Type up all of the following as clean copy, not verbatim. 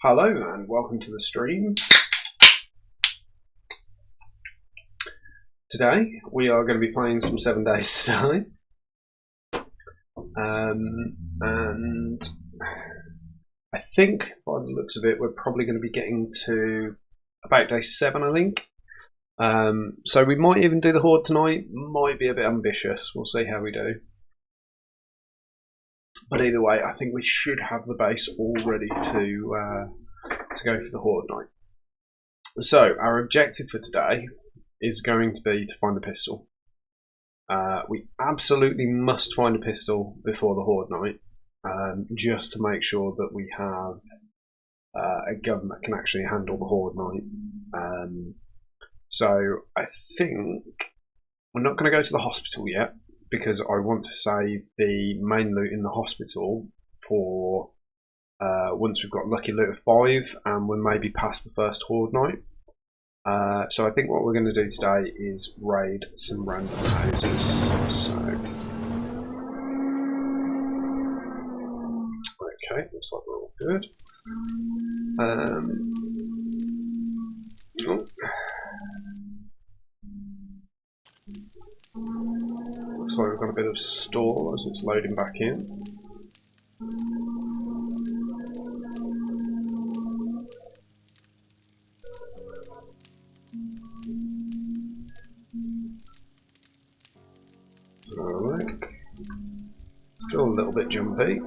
Hello and welcome to the stream. Today we are going to be playing some 7 Days to Die. And I think by the looks of it we're probably going to be getting to about day 7, I think. So we might even do the Horde tonight. Might be a bit ambitious. We'll see how we do. But either way, I think we should have the base all ready to go for the Horde night. So our objective for today is going to be to find a pistol. We absolutely must find a pistol before the Horde night, just to make sure that we have a gun that can actually handle the Horde night. So I think we're not going to go to the hospital yet, because I want to save the main loot in the hospital for once we've got lucky loot of 5 and we're maybe past the first Horde night. So I think what we're going to do today is raid some random houses. So, okay, looks like we're all good. Oh. Looks like we've got a bit of stall as it's loading back in. Still a little bit jumpy.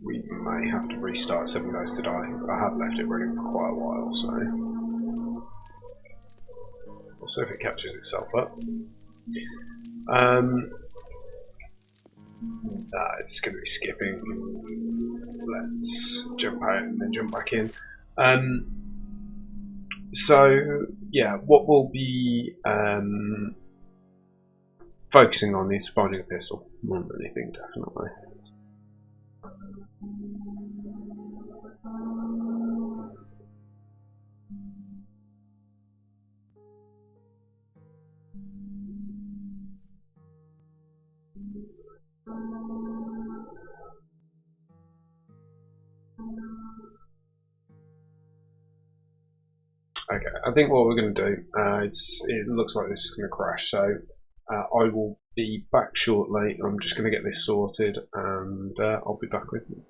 We may have to restart 7 Days to Die. I have left it running for quite a while, so we'll see if it catches itself up. It's going to be skipping. Let's jump out and then jump back in. So yeah, what we'll be focusing on is finding a pistol more than anything, definitely. Okay, I think what we're going to do, it looks like this is going to crash, so I will be back shortly. I'm just going to get this sorted and I'll be back with you.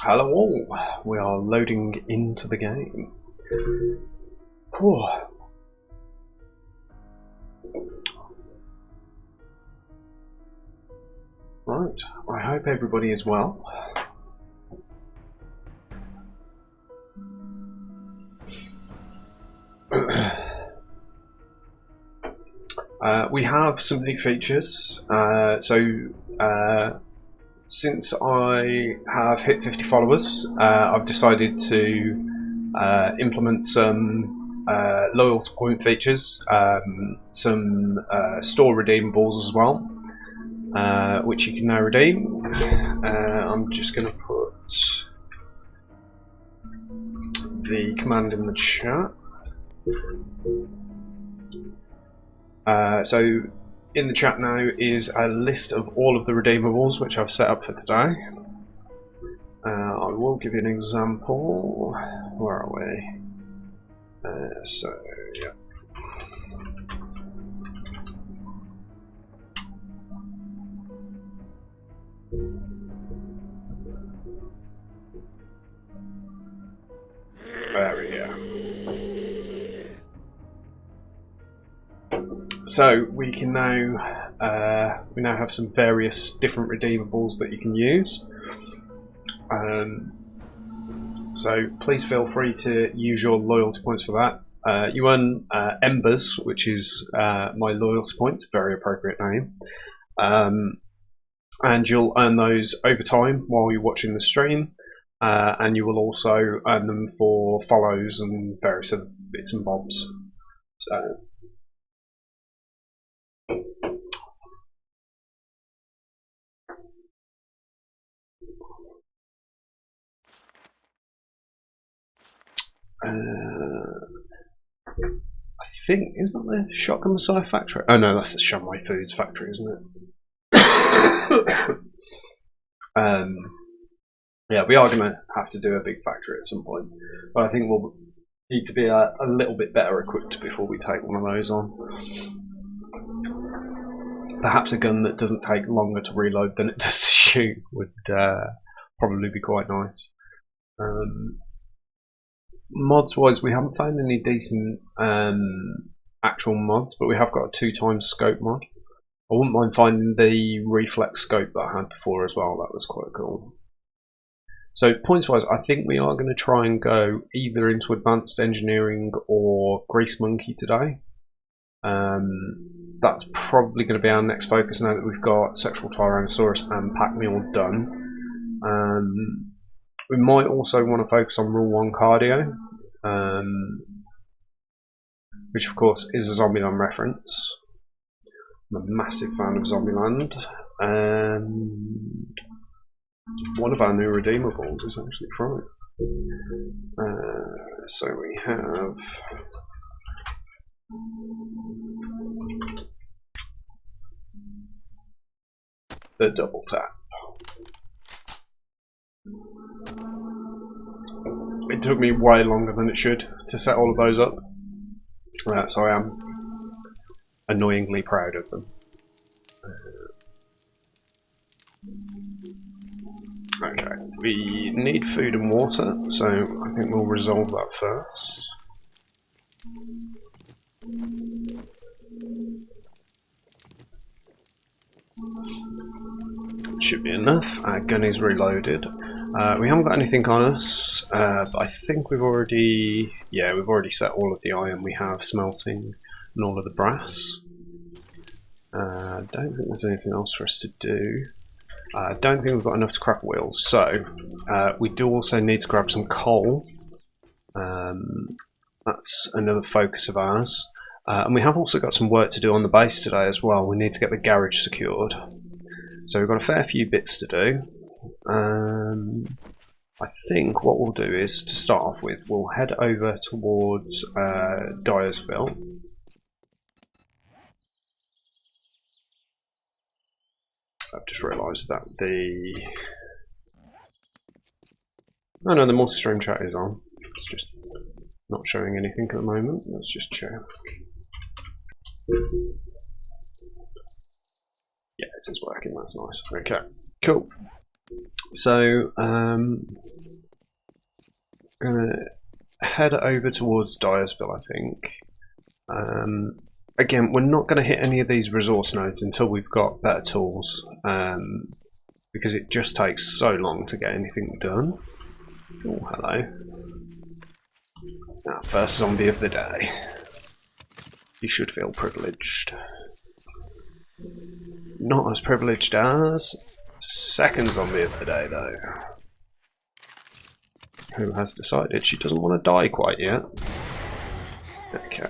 Hello all, we are loading into the game. Whew. Right, I hope everybody is well. We have some new features, since I have hit 50 followers, I've decided to implement some loyalty point features, some store redeemables as well, which you can now redeem. I'm just going to put the command in the chat. So in the chat now is a list of all of the redeemables which I've set up for today. I will give you an example. Where are we? Yeah. There we go. So we can now have some various different redeemables that you can use. So please feel free to use your loyalty points for that. You earn Embers, which is my loyalty point, very appropriate name. And you'll earn those over time while you're watching the stream. And you will also earn them for follows and various other bits and bobs. I think, isn't that the Shotgun Messiah factory? Oh no, that's the Shamway Foods factory, isn't it? Yeah, we are going to have to do a big factory at some point, but I think we'll need to be a little bit better equipped before we take one of those on. Perhaps a gun that doesn't take longer to reload than it does to shoot would probably be quite nice. Mods wise, we haven't found any decent actual mods, but we have got a 2x scope mod. I wouldn't mind finding the reflex scope that I had before as well. That was quite cool. So points wise, I think we are going to try and go either into advanced engineering or Grease Monkey today. That's probably going to be our next focus now that we've got Sexual Tyrannosaurus and Pack Mule done. We might also want to focus on Rule 1 Cardio, which of course is a Zombieland reference. I'm a massive fan of Zombieland, and one of our new redeemables is actually from it. So we have the double tap. It took me way longer than it should to set all of those up, so I am annoyingly proud of them. Okay, we need food and water, so I think we'll resolve that first. Should be enough. Our gun is reloaded. We haven't got anything on us, but I think we've already set all of the iron we have smelting and all of the brass. I don't think there's anything else for us to do. I don't think we've got enough to craft wheels, so we do also need to grab some coal. That's another focus of ours. And we have also got some work to do on the base today as well. We need to get the garage secured. So we've got a fair few bits to do. I think what we'll do is, to start off with, we'll head over towards Dyersville. I've just realised that the multi-stream chat is on. It's just not showing anything at the moment. Let's just check. Yeah, it is working. That's nice. Okay, cool. So Gonna head over towards Dyersville, I think. Again, we're not going to hit any of these resource nodes until we've got better tools, because it just takes so long to get anything done. Oh, hello. Our first zombie of the day. You should feel privileged. Not as privileged as second zombie of the day, though. Who has decided she doesn't want to die quite yet. Okay.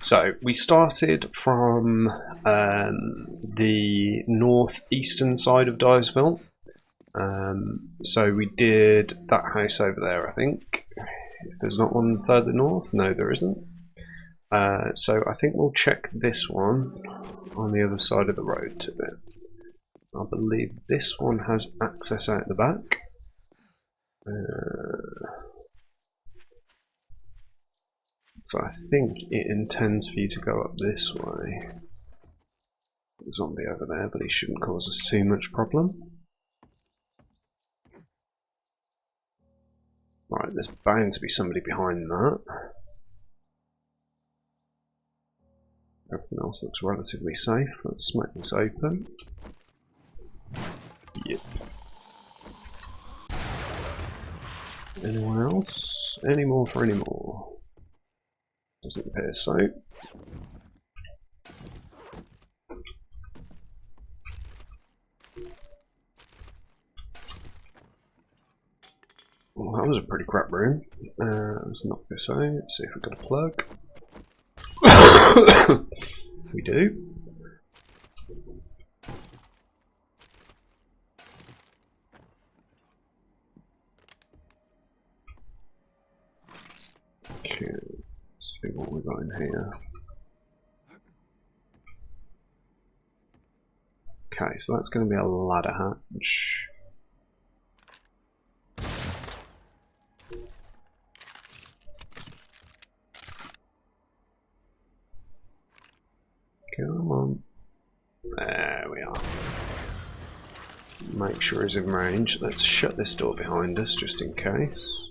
So, we started from the northeastern side of Dyersville. So we did that house over there, I think. If there's not one further north, no there isn't. So I think we'll check this one on the other side of the road to it. I believe this one has access out the back. So I think it intends for you to go up this way. Zombie over there, but he shouldn't cause us too much problem. Right, there's bound to be somebody behind that. Everything else looks relatively safe. Let's smack this open. Yep. Anyone else? Any more for any more? Doesn't appear so. Well, that was a pretty crap room. Let's knock this out, see if we've got a plug. We do. Okay, let's see what we've got in here. Okay, so that's going to be a ladder hatch. Come on. There we are. Make sure he's in range. Let's shut this door behind us just in case.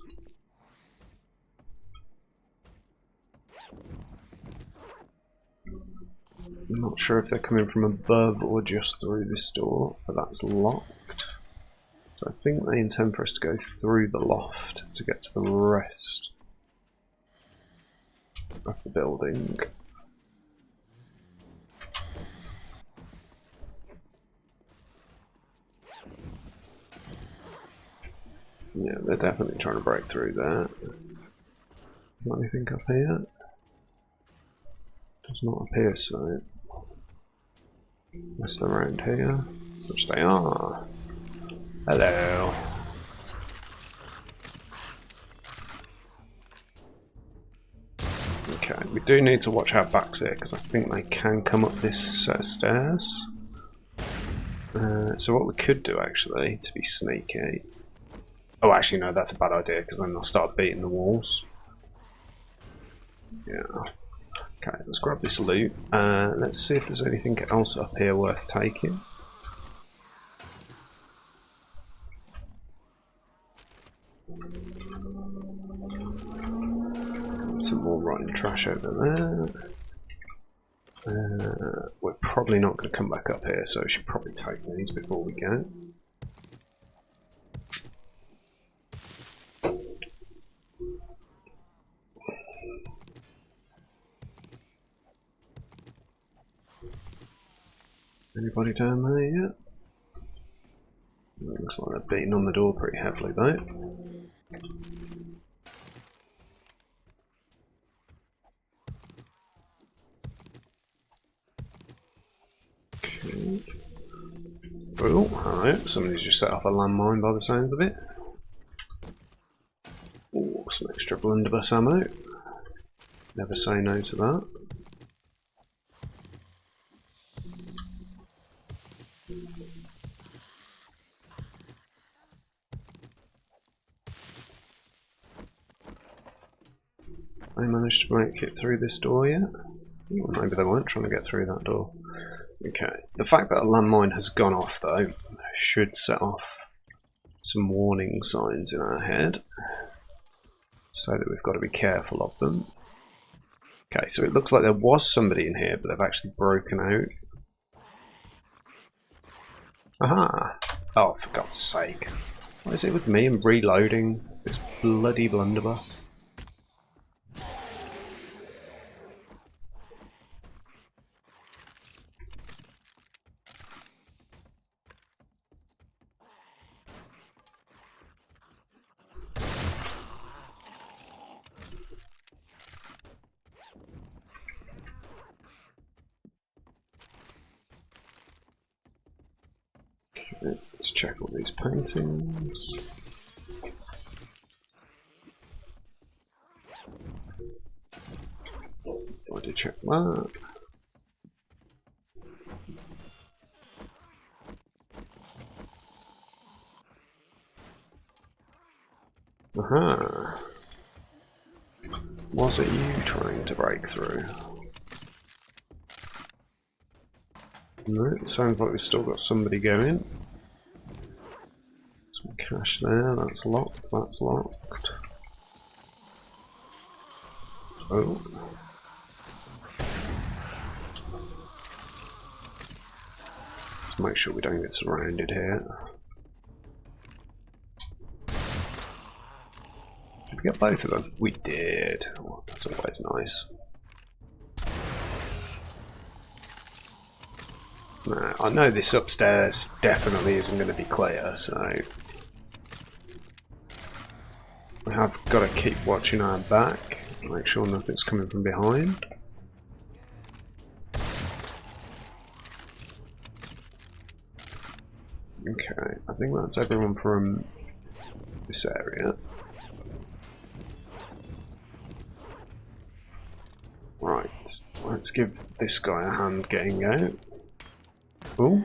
I'm not sure if they're coming from above or just through this door, but that's locked. So I think they intend for us to go through the loft to get to the rest of the building. Yeah, they're definitely trying to break through there. Got anything up here? Does not appear so. Unless they're around here, which they are. Hello. Okay, we do need to watch our backs here because I think they can come up this set of stairs. So what we could do actually, to be sneaky. Oh, actually no, that's a bad idea because then they'll start beating the walls. Yeah. Okay, let's grab this loot. Let's see if there's anything else up here worth taking. Some more rotten trash over there. We're probably not going to come back up here, so we should probably take these before we go. Anybody down there yet? It looks like they're beating on the door pretty heavily though. Okay. Oh, hello. Somebody's just set off a landmine by the sounds of it. Oh, some extra blunderbuss ammo. Never say no to that. They managed to make it through this door yet? Or maybe they weren't trying to get through that door. Okay. The fact that a landmine has gone off though should set off some warning signs in our head so that we've got to be careful of them. Okay, so it looks like there was somebody in here, but they've actually broken out. Aha! Oh, for God's sake. What is it with me and reloading this bloody blunderbuss? Okay, let's check all these paintings. I did check that. Aha. Was it you trying to break through? No, it sounds like we've still got somebody going. Some cash there, that's locked, that's locked. Oh. Let's make sure we don't get surrounded here. Did we get both of them? We did. Oh, that's always nice. Nah, I know this upstairs definitely isn't going to be clear, so we have got to keep watching our back, make sure nothing's coming from behind. Okay, I think that's everyone from this area. Right, let's give this guy a hand getting out. Oh,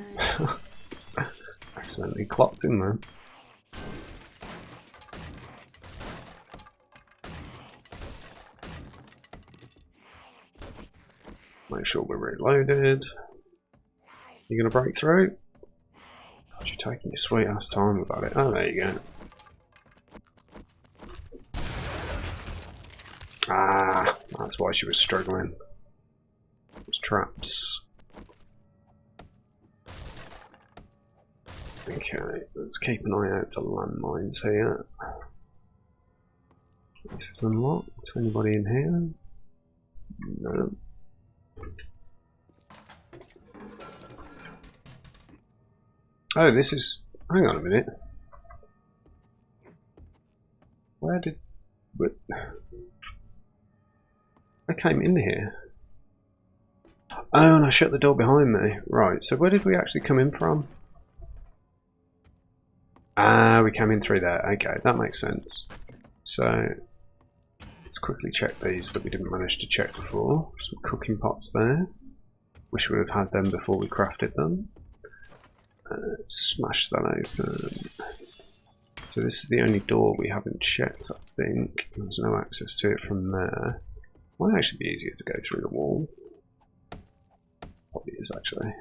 accidentally clocked in there. Make sure we're reloaded. You gonna break through? God, you're taking your sweet ass time about it. Oh, there you go. Ah, that's why she was struggling. Those traps. Okay, let's keep an eye out for landmines here. This is unlocked. Anybody in here? No. Oh, this is... hang on a minute. Where did... what? I came in here. Oh, and I shut the door behind me. Right, so where did we actually come in from? Ah, we came in through there. Okay, that makes sense. So, let's quickly check these that we didn't manage to check before. Some cooking pots there. Wish we would have had them before we crafted them. Smash that open. So this is the only door we haven't checked, I think. There's no access to it from there. Might actually be easier to go through the wall. Probably is, actually.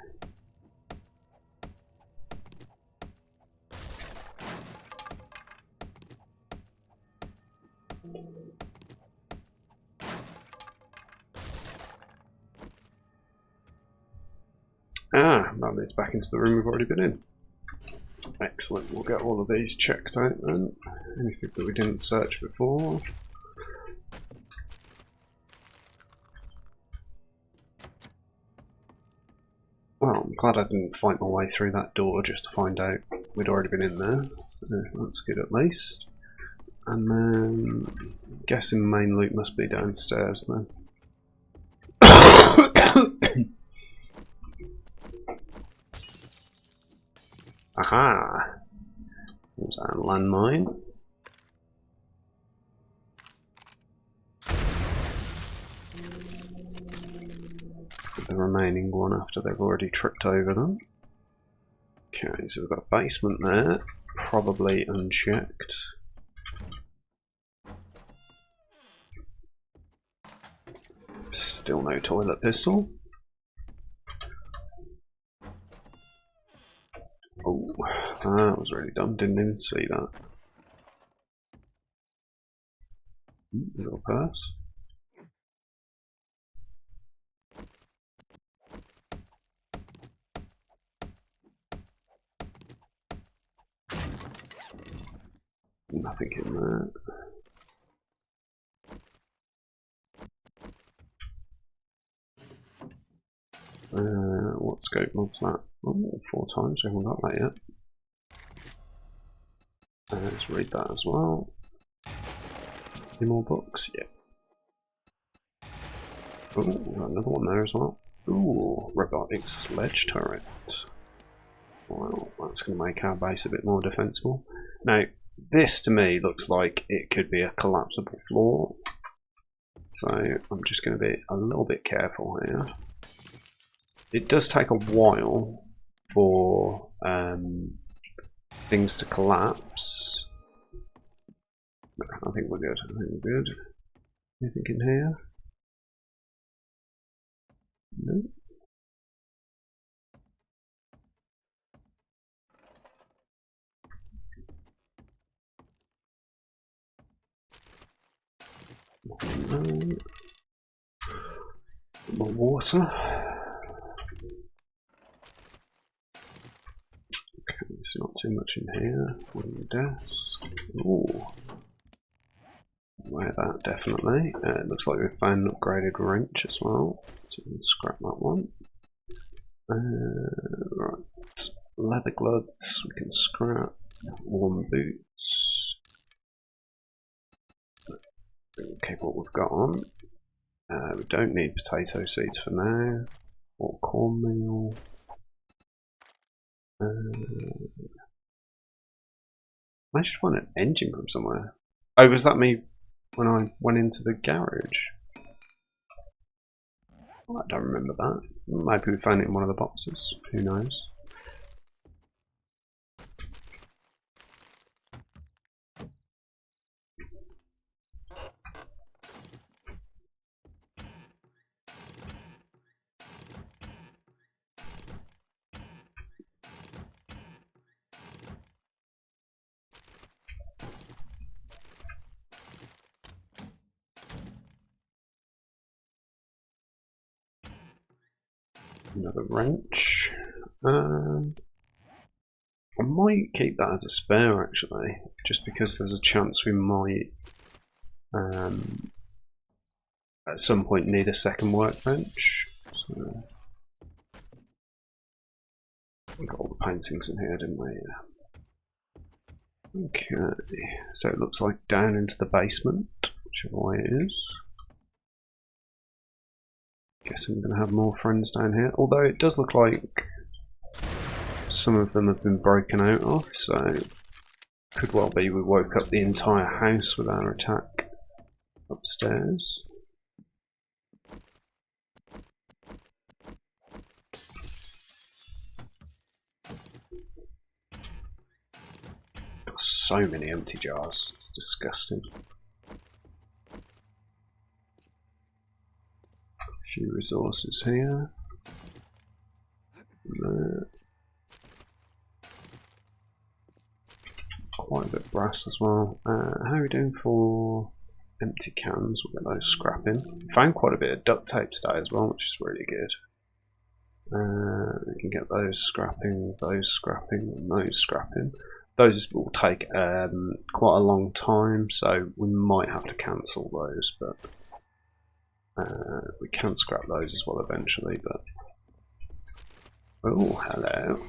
Ah, that leads back into the room we've already been in. Excellent, we'll get all of these checked out then. Anything that we didn't search before. Well, I'm glad I didn't fight my way through that door just to find out we'd already been in there. So that's good at least. And then, I'm guessing main loot must be downstairs then. Aha! There's our landmine. The remaining one after they've already tripped over them. Okay, so we've got a basement there, probably unchecked. Still no toilet pistol. Oh, that was really dumb. Didn't even see that. Little purse. Nothing in there. What scope mod's that? Oh, 4 times, we haven't got that yet. Let's read that as well. Any more books? Yeah. Oh, another one there as well. Ooh, robotic sledge turret. Well, that's going to make our base a bit more defensible. Now, this to me looks like it could be a collapsible floor. So I'm just going to be a little bit careful here. It does take a while for things to collapse. I think we're good. I think we're good. Anything in here? No. Nothing. No. More water. Okay, there's not too much in here. Wooden desk. Ooh. Wear that definitely. It looks like we've found an upgraded wrench as well, so we can scrap that one. Right, leather gloves we can scrap. Warm boots. Keep what we've got on. We don't need potato seeds for now, or cornmeal. I should find an engine from somewhere. Oh, was that me when I went into the garage? Oh, I don't remember that. Maybe we found it in one of the boxes. Who knows? Another wrench. I might keep that as a spare actually, just because there's a chance we might at some point need a second workbench. So we got all the paintings in here, didn't we? Yeah. Okay, so it looks like down into the basement, whichever way it is. Guessing we're going to have more friends down here, although it does look like some of them have been broken out of, so could well be we woke up the entire house with our attack upstairs. Got so many empty jars, it's disgusting. A few resources here. There. Quite a bit of brass as well. How are we doing for empty cans? We'll get those scrapping. Found quite a bit of duct tape today as well, which is really good. We can get those scrapping, and those scrapping. Those will take quite a long time, so we might have to cancel those, but we can scrap those as well eventually. But oh, hello.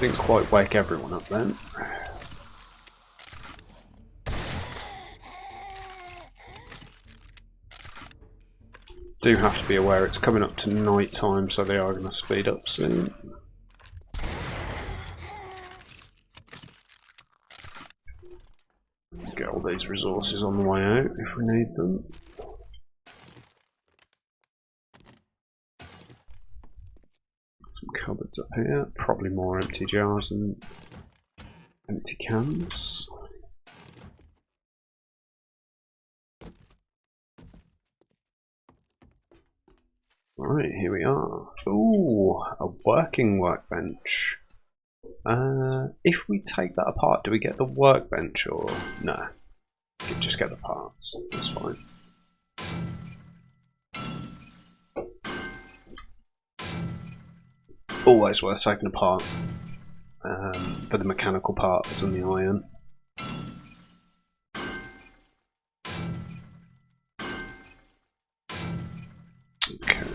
Didn't quite wake everyone up then. Do have to be aware it's coming up to night time, so they are going to speed up soon. Get all these resources on the way out if we need them. Some cupboards up here, probably more empty jars and empty cans. Right, here we are. Ooh, a working workbench. If we take that apart, do we get the workbench or no? We can just get the parts. That's fine. Always worth taking apart for the mechanical parts and the iron. Okay,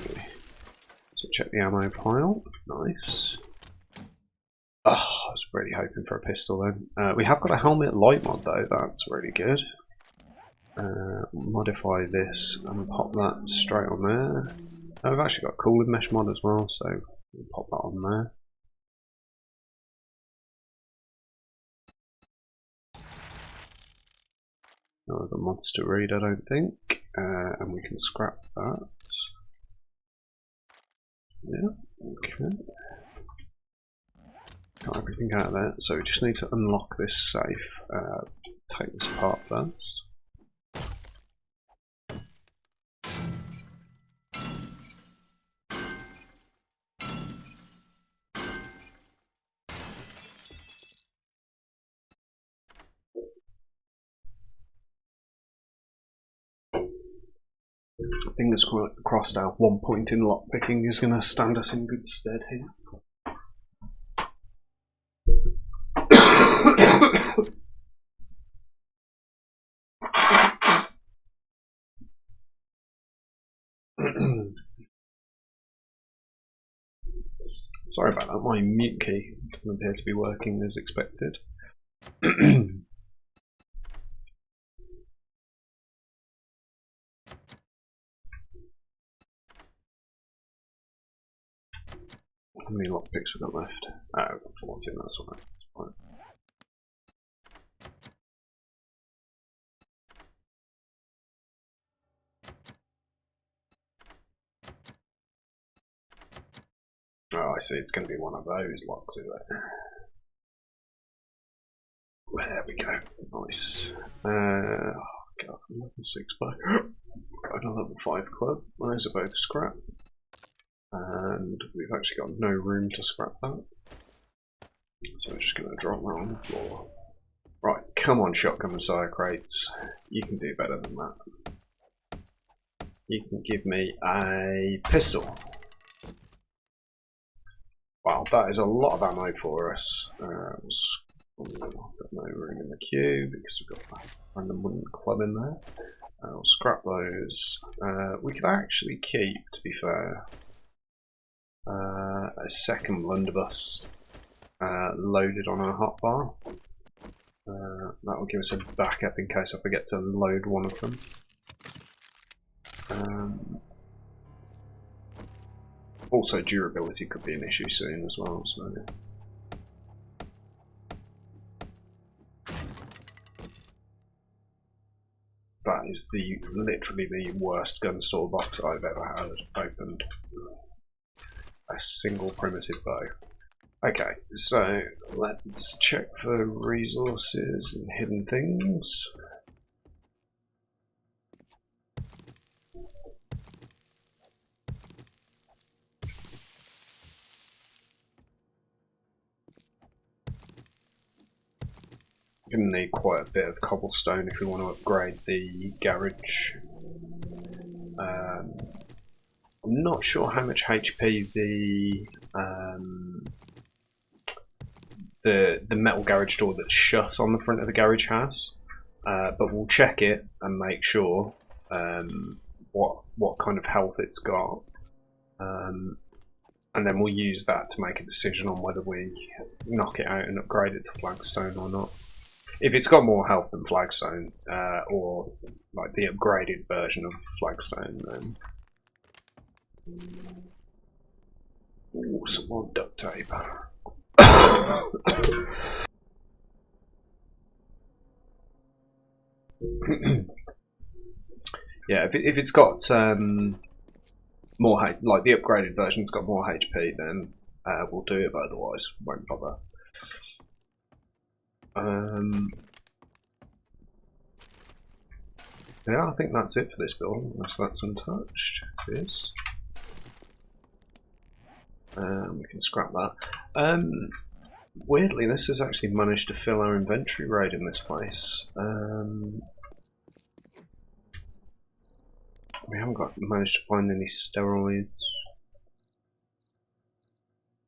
so check the ammo pile. Nice. Oh, I was really hoping for a pistol then. We have got a helmet light mod though, that's really good. Modify this and pop that straight on there. We've actually got a cooling mesh mod as well, so we'll pop that on there. No other mods to read, I don't think. And we can scrap that. Yeah, okay. Got everything out of there, so we just need to unlock this safe. Take this apart first. Fingers crossed our 1 point in lockpicking is going to stand us in good stead here. Sorry about that, my mute key doesn't appear to be working as expected. How many lockpicks we've got left? Oh, I've got 14, that's all right. That's fine. Oh, I see, it's going to be one of those locks, is it? There we go, nice. Oh god, level 6 by and a level 5 club. Those are both scrap. And we've actually got no room to scrap that. So we're just going to drop that on the floor. Right, come on shotgun Messiah crates. You can do better than that. You can give me a pistol. Wow, that is a lot of ammo for us. We've got no room in the queue because we've got a random wooden club in there. I'll scrap those. We could actually keep, to be fair, a second blunderbuss loaded on our hotbar. That will give us a backup in case I forget to load one of them. Also, durability could be an issue soon as well. So. That is literally the worst gun store box I've ever had opened. A single primitive bow. Okay, so let's check for resources and hidden things. Going to need quite a bit of cobblestone if we want to upgrade the garage. I'm not sure how much HP the metal garage door that's shut on the front of the garage has, but we'll check it and make sure what kind of health it's got, and then we'll use that to make a decision on whether we knock it out and upgrade it to flagstone or not. If it's got more health than flagstone, or like the upgraded version of flagstone, then ooh, some more duct tape. Yeah, if it's got more like the upgraded version's got more HP, then we'll do it, but otherwise won't bother. Yeah, I think that's it for this build, unless that's untouched. It is. We can scrap that. Weirdly, this has actually managed to fill our inventory raid in this place. We haven't managed to find any steroids.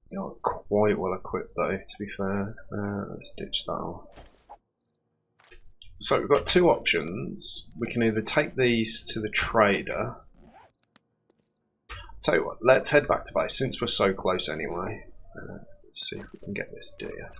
We aren't quite well equipped though, to be fair. Let's ditch that off. So we've got two options. We can either take these to the trader. Tell you what, let's head back to base since we're so close anyway. Let's see if we can get this deer.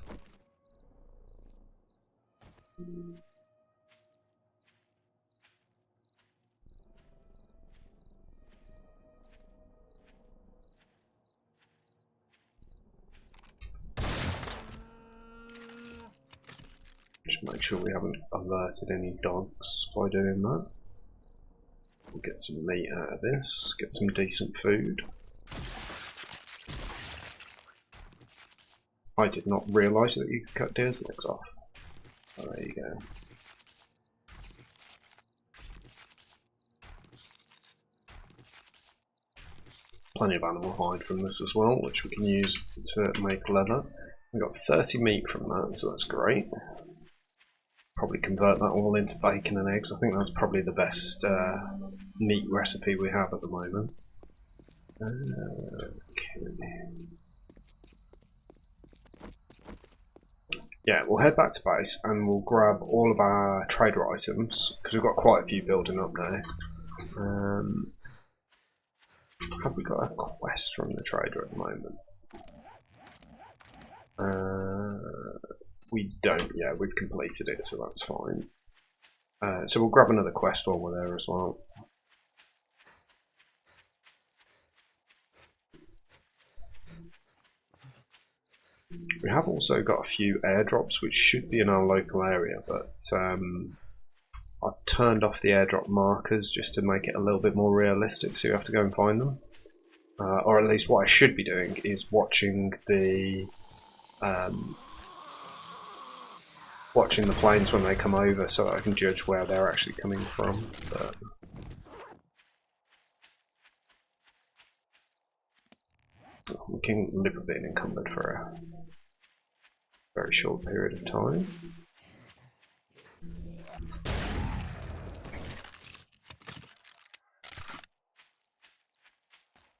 Just make sure we haven't alerted any dogs by doing that. We'll get some meat out of this, get some decent food. I did not realise that you could cut deer's legs off. Oh, there you go. Plenty of animal hide from this as well, which we can use to make leather. We got 30 meat from that, so that's great. Probably convert that all into bacon and eggs. I think that's probably the best meat recipe we have at the moment. Okay. Yeah, we'll head back to base and we'll grab all of our trader items because we've got quite a few building up now. Have we got a quest from the trader at the moment? We don't. Yeah, we've completed it, so that's fine. So we'll grab another quest while we're there as well. We have also got a few airdrops which should be in our local area, but I've turned off the airdrop markers just to make it a little bit more realistic, so you have to go and find them. Or at least what I should be doing is watching the planes when they come over so that I can judge where they're actually coming from. But we can live with being encumbered for a very short period of time.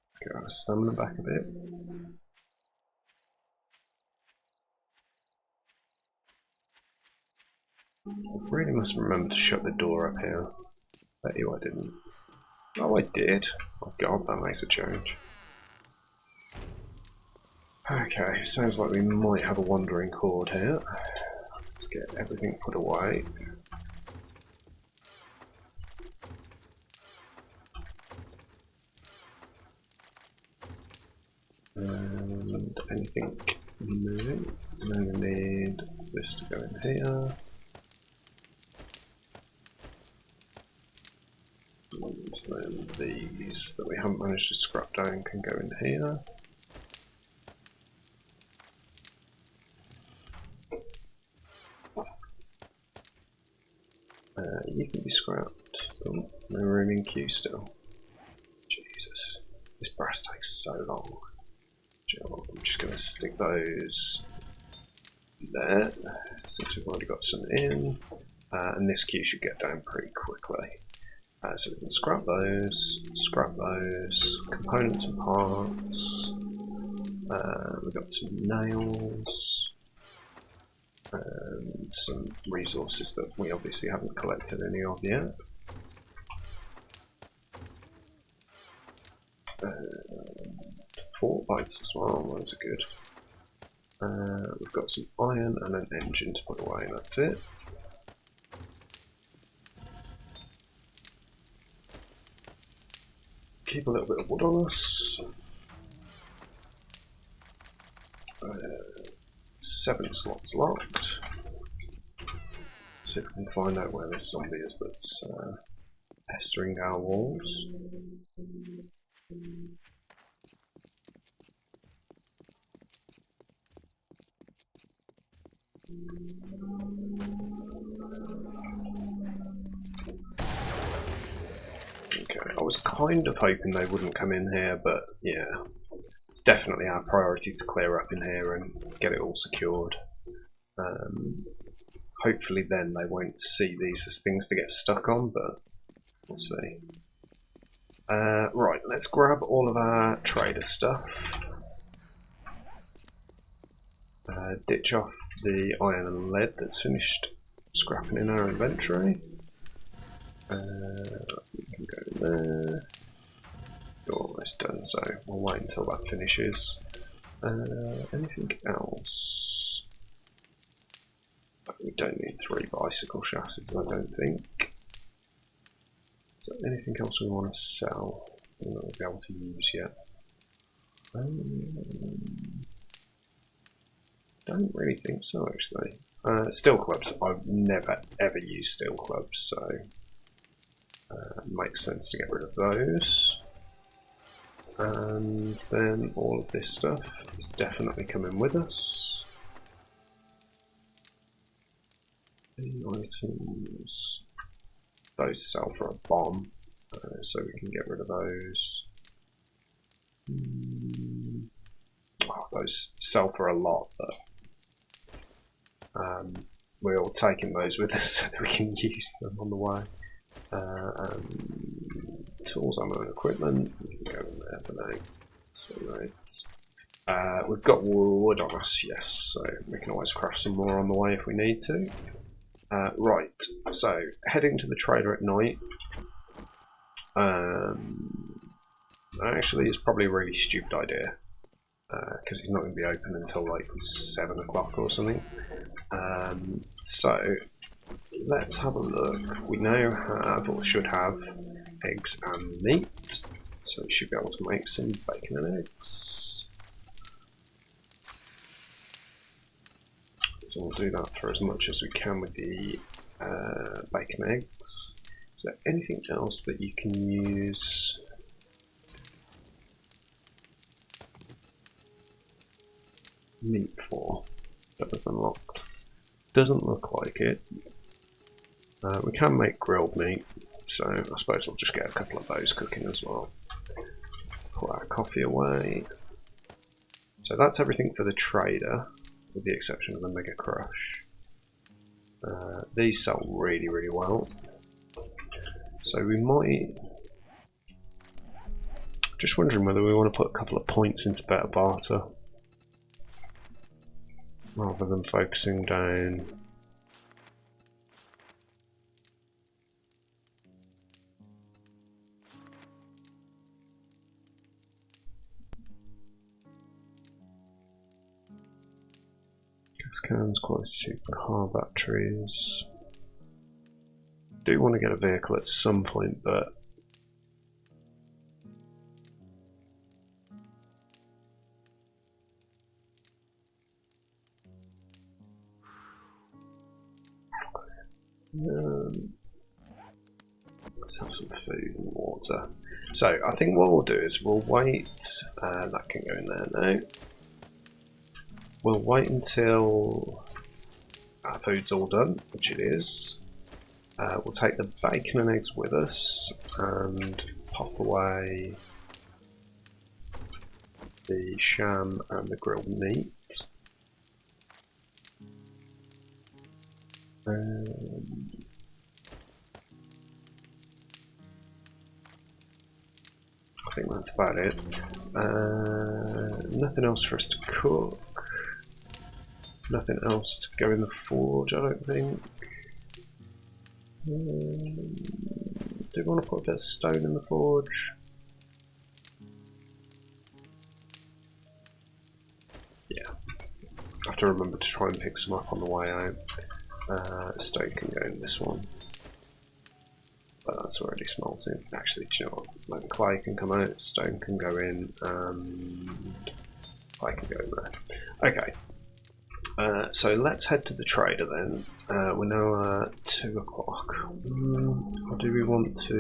Let's get our stamina back a bit. I really must remember to shut the door up here. Bet you I didn't. Oh, I did. Oh god, that makes a change. Okay, sounds like we might have a wandering horde here. Let's get everything put away. And anything moving? And then we need this to go in here. And then these that we haven't managed to scrap down can go in here. You can be scrapped. Oh, no room in queue still. Jesus, this brass takes so long. I'm just going to stick those there, since we've already got some in. And this queue should get down pretty quickly. So we can scrap those, components and parts. We've got some nails. And some resources that we obviously haven't collected any of yet. Four bites as well, those are good. We've got some iron and an engine to put away, and that's it. Keep a little bit of wood on us. 7 slots locked. Let's see if we can find out where this zombie is that's pestering our walls. Okay, I was kind of hoping they wouldn't come in here, but yeah, it's definitely our priority to clear up in here and get it all secured. Hopefully then they won't see these as things to get stuck on, but we'll see. Right, let's grab all of our trader stuff. Ditch off the iron and lead that's finished scrapping in our inventory. We can go there. We're almost done, so we'll wait until that finishes. Anything else? We don't need 3 bicycle chassis, I don't think. Is there anything else we want to sell that we'll be able to use yet? Don't really think so, actually. Steel clubs. I've never ever used steel clubs, so it makes sense to get rid of those. And then all of this stuff is definitely coming with us. The items, those sell for a bomb, so we can get rid of those. Oh, those sell for a lot, but we're all taking those with us so that we can use them on the way. Tools, ammo and equipment, we can go in there for now. So, right. We've got wood on us, yes, so we can always craft some more on the way if we need to. Right, so heading to the trader at night. Actually, it's probably a really stupid idea because he's not going to be open until like 7 o'clock or something. So let's have a look. We now have, or should have, eggs and meat, so we should be able to make some bacon and eggs. So we'll do that for as much as we can with the bacon and eggs. Is there anything else that you can use? Meat for that we've unlocked? Doesn't look like it. We can make grilled meat, so I suppose we'll just get a couple of those cooking as well. Put our coffee away. So that's everything for the trader, with the exception of the Mega Crush. These sell really, really well. So we might... Just wondering whether we want to put a couple of points into better barter, rather than focusing down. Gas cans, quality super car batteries. Do want to get a vehicle at some point, but let's have some food and water. So I think what we'll do is we'll wait, that can go in there now. We'll wait until our food's all done, which it is. We'll take the bacon and eggs with us and pop away the sham and the grilled meat. I think that's about it. Nothing else for us to cook. Nothing else to go in the forge, I don't think. Do we want to put a bit of stone in the forge? Yeah. I have to remember to try and pick some up on the way out. Stone can go in this one. But that's already smelting. Actually, do you know what? Then clay can come out, stone can go in, and clay can go in there. Okay. So let's head to the trader then. We're now at 2 o'clock. Or do we want to...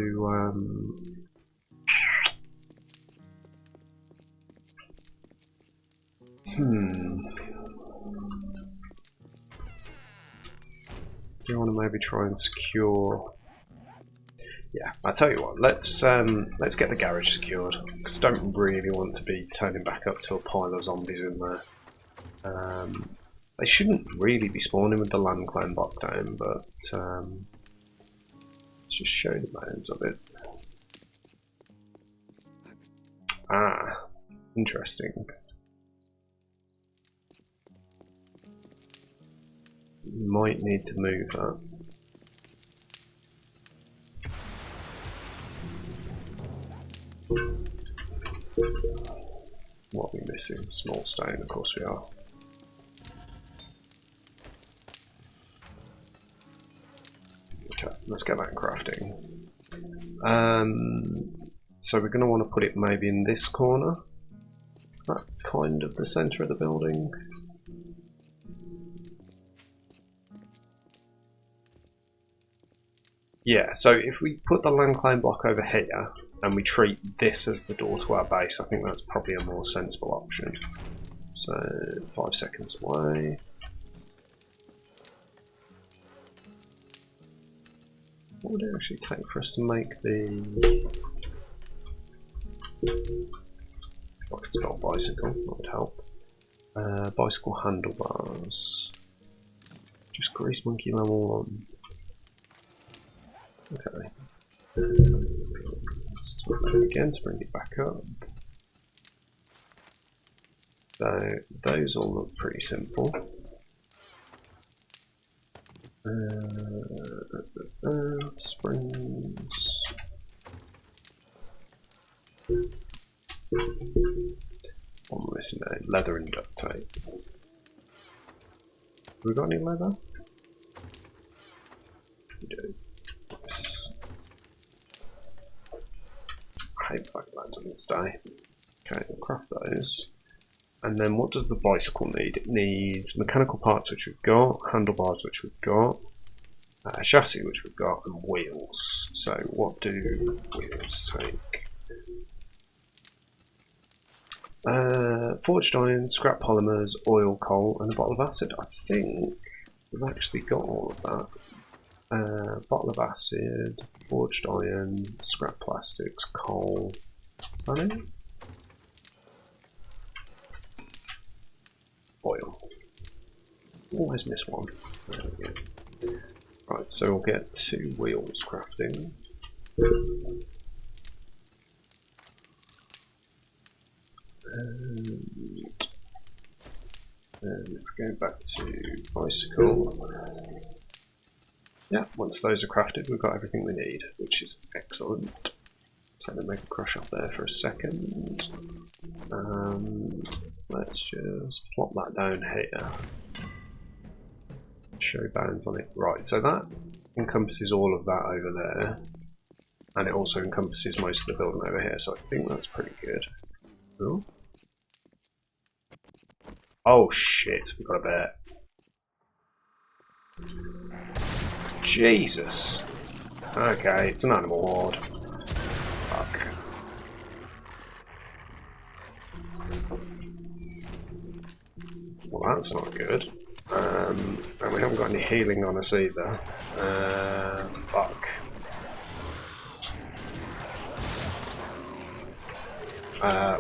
Do you want to maybe try and secure... Yeah, I tell you what, let's get the garage secured because I don't really want to be turning back up to a pile of zombies in there. They shouldn't really be spawning with the land claim block down, but let's just show the bounds of it. Ah, interesting. Might need to move that. What are we missing? Small stone, of course we are. Okay, let's get that in crafting. So we're going to want to put it maybe in this corner. That kind of the centre of the building. Yeah, so if we put the land claim block over here and we treat this as the door to our base, I think that's probably a more sensible option. So 5 seconds away. What would it actually take for us to make the... If I could spell bicycle, that would help. Bicycle handlebars. Just grease monkey level 1. Okay. Let's do that again to bring it back up. So those all look pretty simple. Springs. What am I missing now? Leather and duct tape. Have we got any leather? We do. I hate the fact that doesn't stay. Okay, we'll craft those. And then what does the bicycle need? It needs mechanical parts, which we've got, handlebars, which we've got, a chassis, which we've got, and wheels. So what do wheels take? Forged iron, scrap polymers, oil, coal, and a bottle of acid. I think we've actually got all of that. Bottle of acid, forged iron, scrap plastics, coal. Is that it? Oil. Always miss one. There we go. Right, so we'll get 2 wheels crafting. And if we go back to bicycle. Yeah, once those are crafted, we've got everything we need, which is excellent. Take the Mega Crush off there for a second. And let's just plop that down here. Show bounds on it. Right, so that encompasses all of that over there. And it also encompasses most of the building over here, so I think that's pretty good. Ooh. Oh shit, we've got a bear. Jesus. Okay, it's an animal horde. Fuck. Well, that's not good. And we haven't got any healing on us either. Fuck.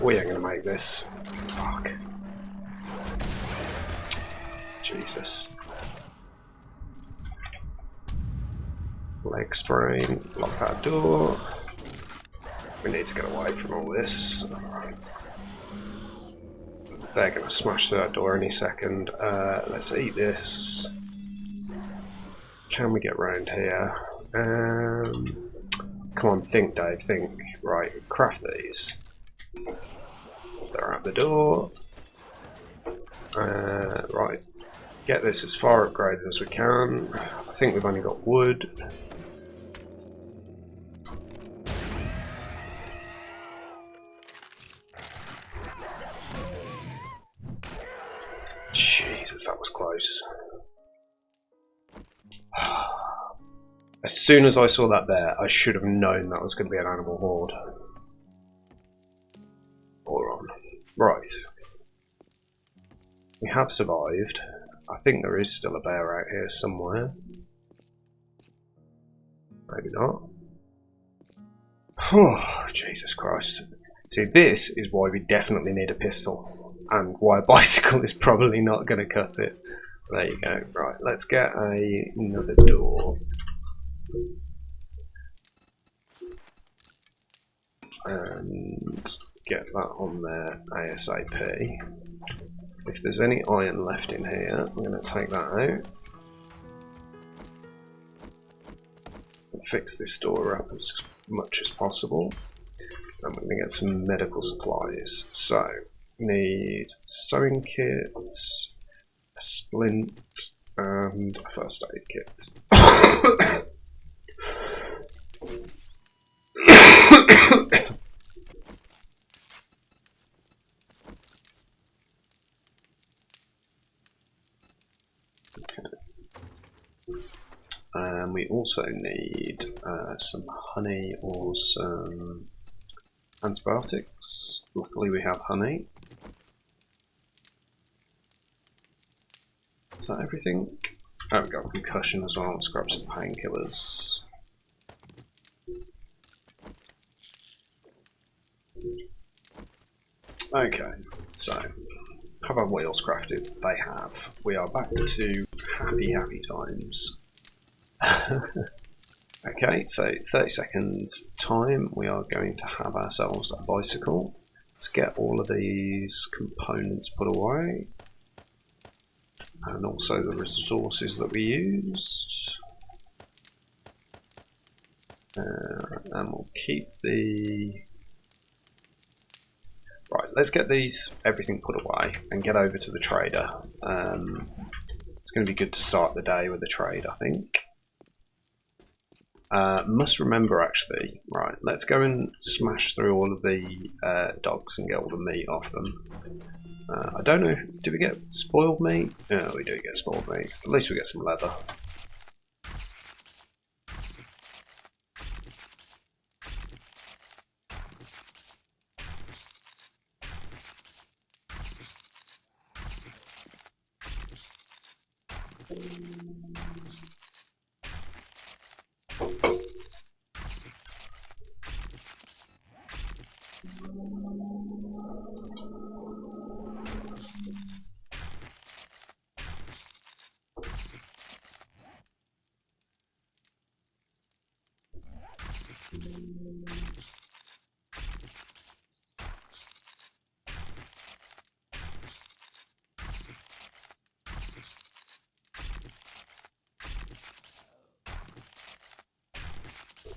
We ain't gonna make this. Fuck. Jesus. Leg sprain, lock that door. We need to get away from all this. They're going to smash through that door any second. Let's eat this. Can we get round here? Come on, think, Dave, think. Right, craft these. They're out the door. Right, get this as far upgraded as we can. I think we've only got wood. Jesus, that was close. As soon as I saw that there, I should have known that was going to be an animal horde. Moron. Right. We have survived. I think there is still a bear out here somewhere. Maybe not. Oh, Jesus Christ. See, this is why we definitely need a pistol, and why a bicycle is probably not going to cut it. There you go. Right, let's get another door. And get that on there ASAP. If there's any iron left in here, I'm going to take that out. And fix this door up as much as possible. And we're going to get some medical supplies. So, need sewing kits, a splint, and a first aid kit. And we also need some honey or some antibiotics. Luckily we have honey. Is that everything? Oh, we've got concussion as well. Let's grab some painkillers. Okay, so have our wheels crafted? They have. We are back to happy times. Okay, so 30 seconds time, we are going to have ourselves a bicycle. Let's get all of these components put away. And also the resources that we used. And we'll keep the... Right, let's get everything put away and get over to the trader. It's going to be good to start the day with a trade, I think. Must remember actually, right, let's go and smash through all of the dogs and get all the meat off them. I don't know, do we get spoiled meat? No, we do get spoiled meat. At least we get some leather.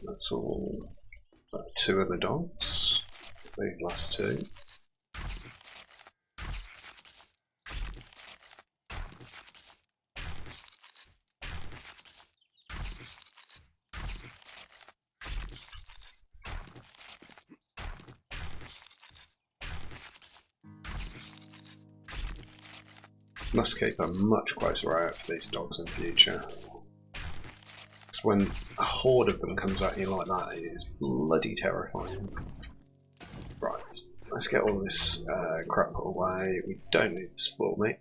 That's all. Two of the dogs. These last two. Must keep a much closer eye out for these dogs in future. Because when a horde of them comes at you like that, it is bloody terrifying. Right, let's get all this crap put away. We don't need to spoil meat.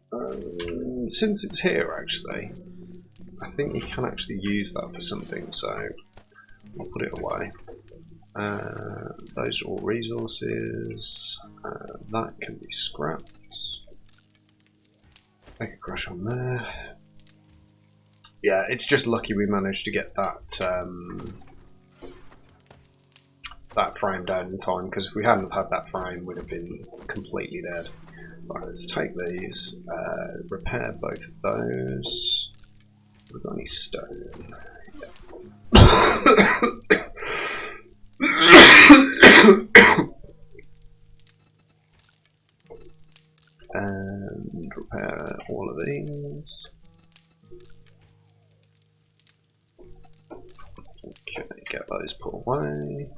Since it's here, actually, I think you can actually use that for something, so I'll put it away. Those are all resources. That can be scrapped. Make a crush on there. Yeah, it's just lucky we managed to get that that frame down in time, because if we hadn't had that frame, we'd have been completely dead. Right, let's take these, repair both of those. Have we got any stone? And repair all of these. Okay, get those put away.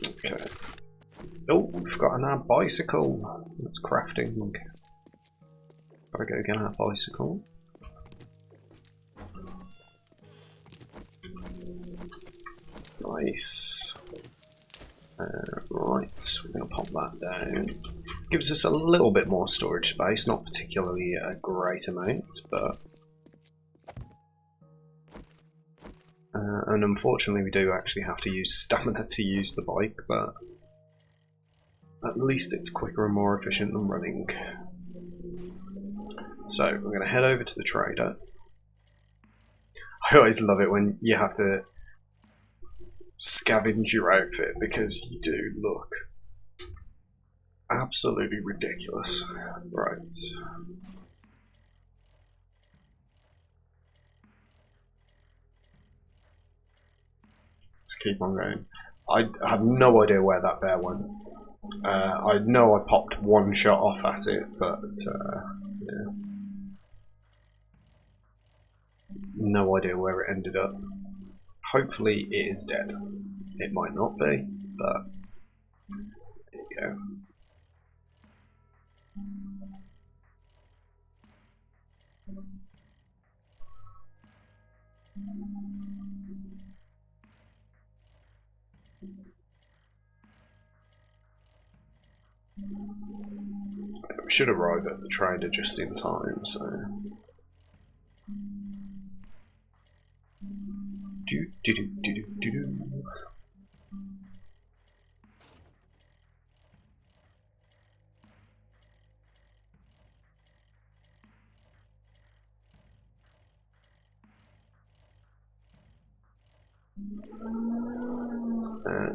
Okay. Oh, we've forgotten our bicycle. That's crafting. Gotta go get our bicycle. Nice. Right, we're going to pop that down. Gives us a little bit more storage space, not particularly a great amount, but... and unfortunately we do actually have to use stamina to use the bike, but at least it's quicker and more efficient than running. So, we're going to head over to the trader. I always love it when you have to scavenge your outfit because you do look absolutely ridiculous. Right. Let's keep on going. I have no idea where that bear went. I know I popped one shot off at it, but yeah. No idea where it ended up. Hopefully it is dead. It might not be, but there you go. We should arrive at the trader just in time, so...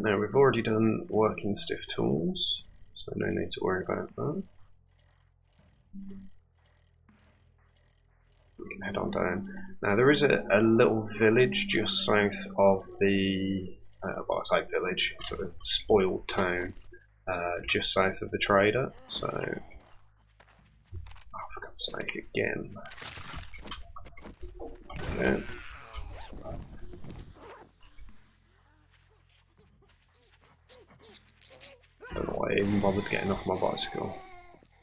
Now we've already done working stiff tools, so no need to worry about that. We can head on down. Now there is a little village just south of the, well I say village, sort of spoiled town, just south of the trader, so, oh for God's sake, again. Yeah. I don't know why I even bothered getting off my bicycle.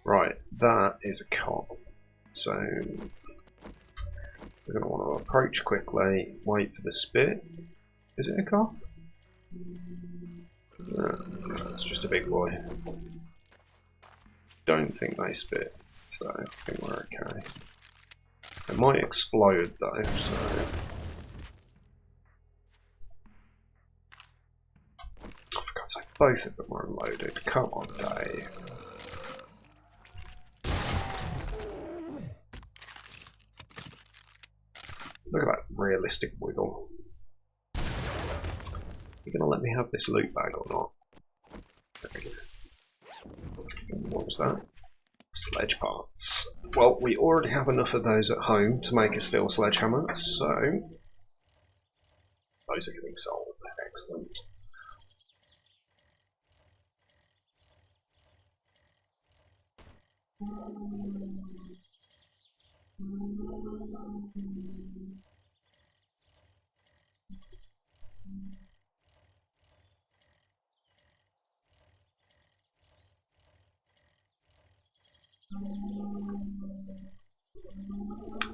Right, that is a cop. So we're going to want to approach quickly, wait for the spit. Is it a cop? No, it's just a big boy. Don't think they spit, so I think we're okay. It might explode though, so... Oh, for God's sake, both of them are unloaded. Come on, Dave. Look at that realistic wiggle. You gonna let me have this loot bag or not? There we go. What was that? Sledge parts. Well, we already have enough of those at home to make a steel sledgehammer, so those are getting sold. Excellent.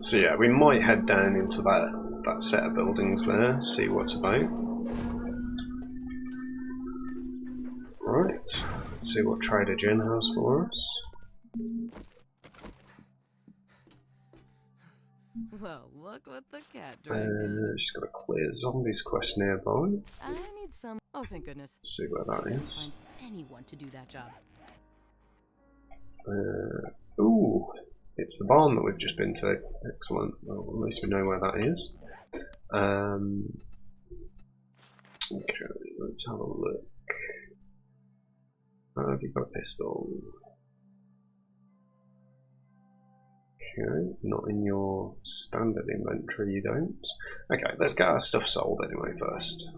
So yeah, we might head down into that set of buildings there, see what's about. Right, let's see what Trader Jin has for us. Well, look what the cat did. Just got a clear zombies quest nearby. I need some. Oh, thank goodness. Let's see where that is. Find anyone to do that job. Ooh, it's the barn that we've just been to. Excellent. Well, at least we know where that is. Okay, let's have a look. Have you got a pistol? Okay, not in your standard inventory, you don't. Okay, let's get our stuff sold anyway first.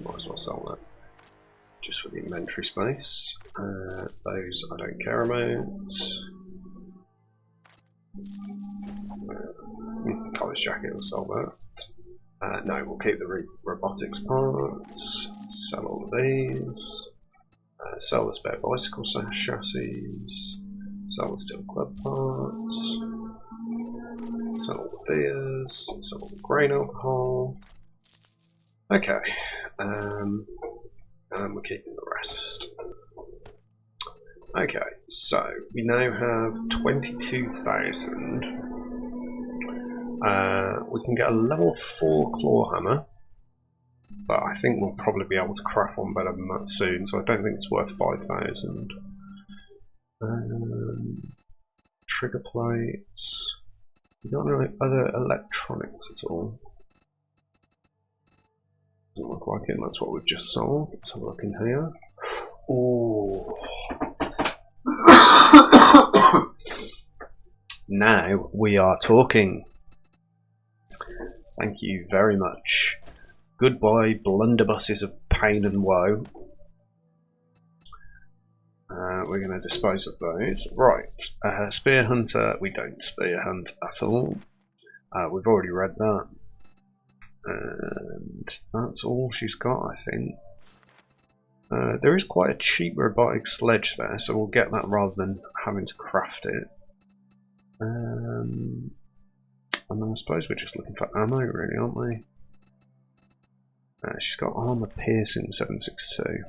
Might as well sell that. Just for the inventory space. Those I don't care about. College jacket, we'll sell that. No, we'll keep the robotics parts. Sell all of these. Sell the spare bicycle chassis. Sell the steel club parts. Sell all the beers, sell all the grain alcohol. Okay, and we're keeping the rest. Okay, so we now have 22,000. We can get a level 4 claw hammer, but I think we'll probably be able to craft one better than that soon, so I don't think it's worth 5,000. Trigger plates. We got any other electronics at all? Doesn't look like it, and that's what we've just sold. Let's have a look in here. Oh. Now we are talking. Thank you very much. Goodbye, blunderbusses of pain and woe. We're going to dispose of those. Right, Spear Hunter, we don't spear hunt at all. We've already read that. And that's all she's got, I think. There is quite a cheap robotic sledge there, so we'll get that rather than having to craft it. And then I suppose we're just looking for ammo, really, aren't we? She's got armor piercing 762.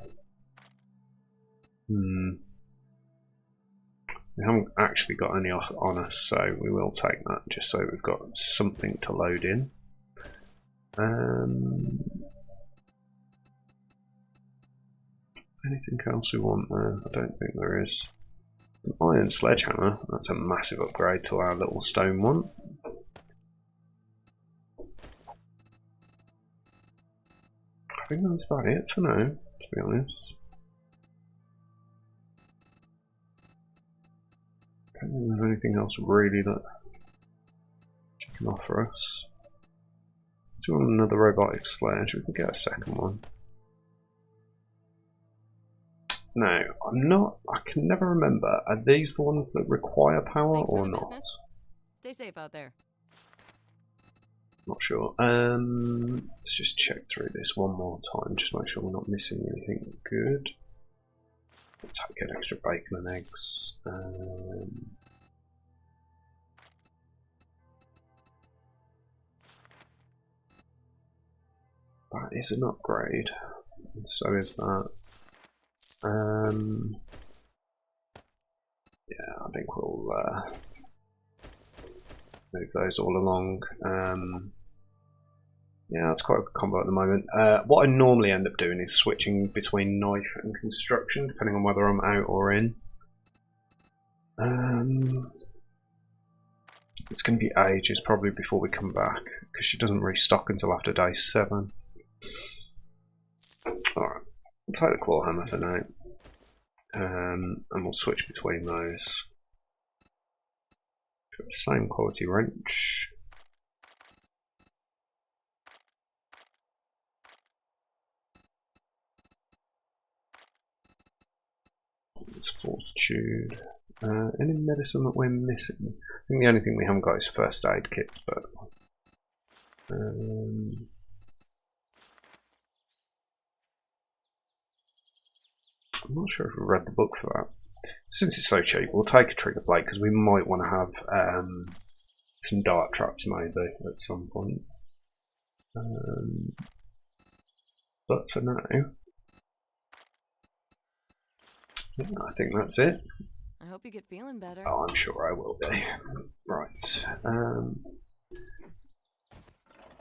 We haven't actually got any on us, so we will take that just so we've got something to load in. Anything else we want there? I don't think there is. An iron sledgehammer, that's a massive upgrade to our little stone one. I think that's about it for now, to be honest. I don't think there's anything else really that she can offer us. If we want another robotic sledge, we can get a second one. Now, I can never remember, are these the ones that require power or not? Business. Stay safe out there. Not sure. Let's just check through this one more time, just make sure we're not missing anything good. Let's get extra bacon and eggs. That is an upgrade, and so is that. Yeah, I think we'll move those all along. Yeah, that's quite a good combo at the moment. What I normally end up doing is switching between knife and construction, depending on whether I'm out or in. It's going to be ages probably before we come back, because she doesn't restock until after day 7. Alright, we'll take the claw hammer for now. And we'll switch between those. Same quality wrench. It's fortitude. Any medicine that we're missing? I think the only thing we haven't got is first aid kits, but I'm not sure if we've read the book for that. Since it's so cheap, we'll take a trigger plate because we might want to have some dart traps maybe at some point. But for now, yeah, I think that's it. I hope you get feeling better. Oh, I'm sure I will be. Right.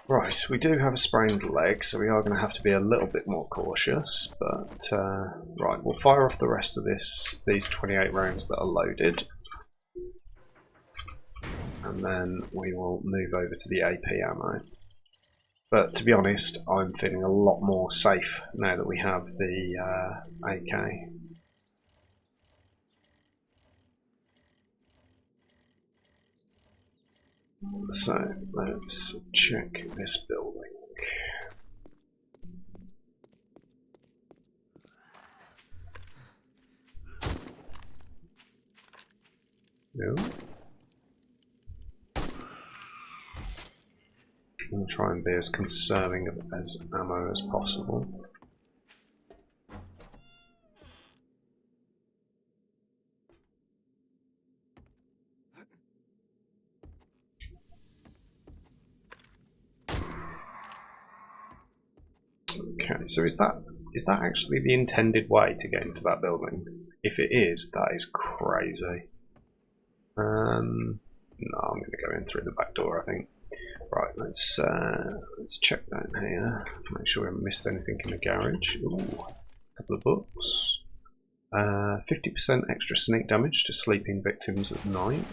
Right, we do have a sprained leg, so we are going to have to be a little bit more cautious. But right, we'll fire off the rest of these 28 rounds that are loaded, and then we will move over to the AP ammo. But to be honest, I'm feeling a lot more safe now that we have the AK. So let's check this building. No. I'm going to try and be as conserving as ammo as possible. Okay, so is that actually the intended way to get into that building? If it is, that is crazy. No, I'm going to go in through the back door, I think. Right, let's check that here. Make sure we haven't missed anything in the garage. Ooh, a couple of books. 50% extra sneak damage to sleeping victims at night.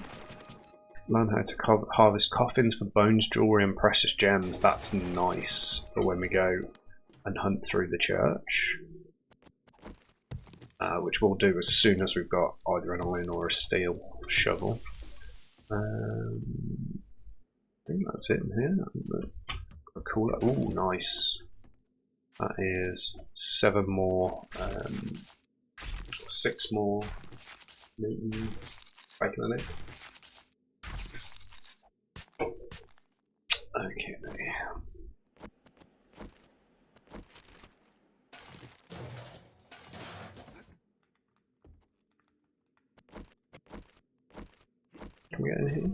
Learn how to harvest coffins for bones, jewellery and precious gems. That's nice for when we go and hunt through the church. Which we'll do as soon as we've got either an iron or a steel shovel. I think that's it in here. Cool. Ooh, nice. That is 7 more, 6 more Newton bacon in it. Okay. Can we get in here?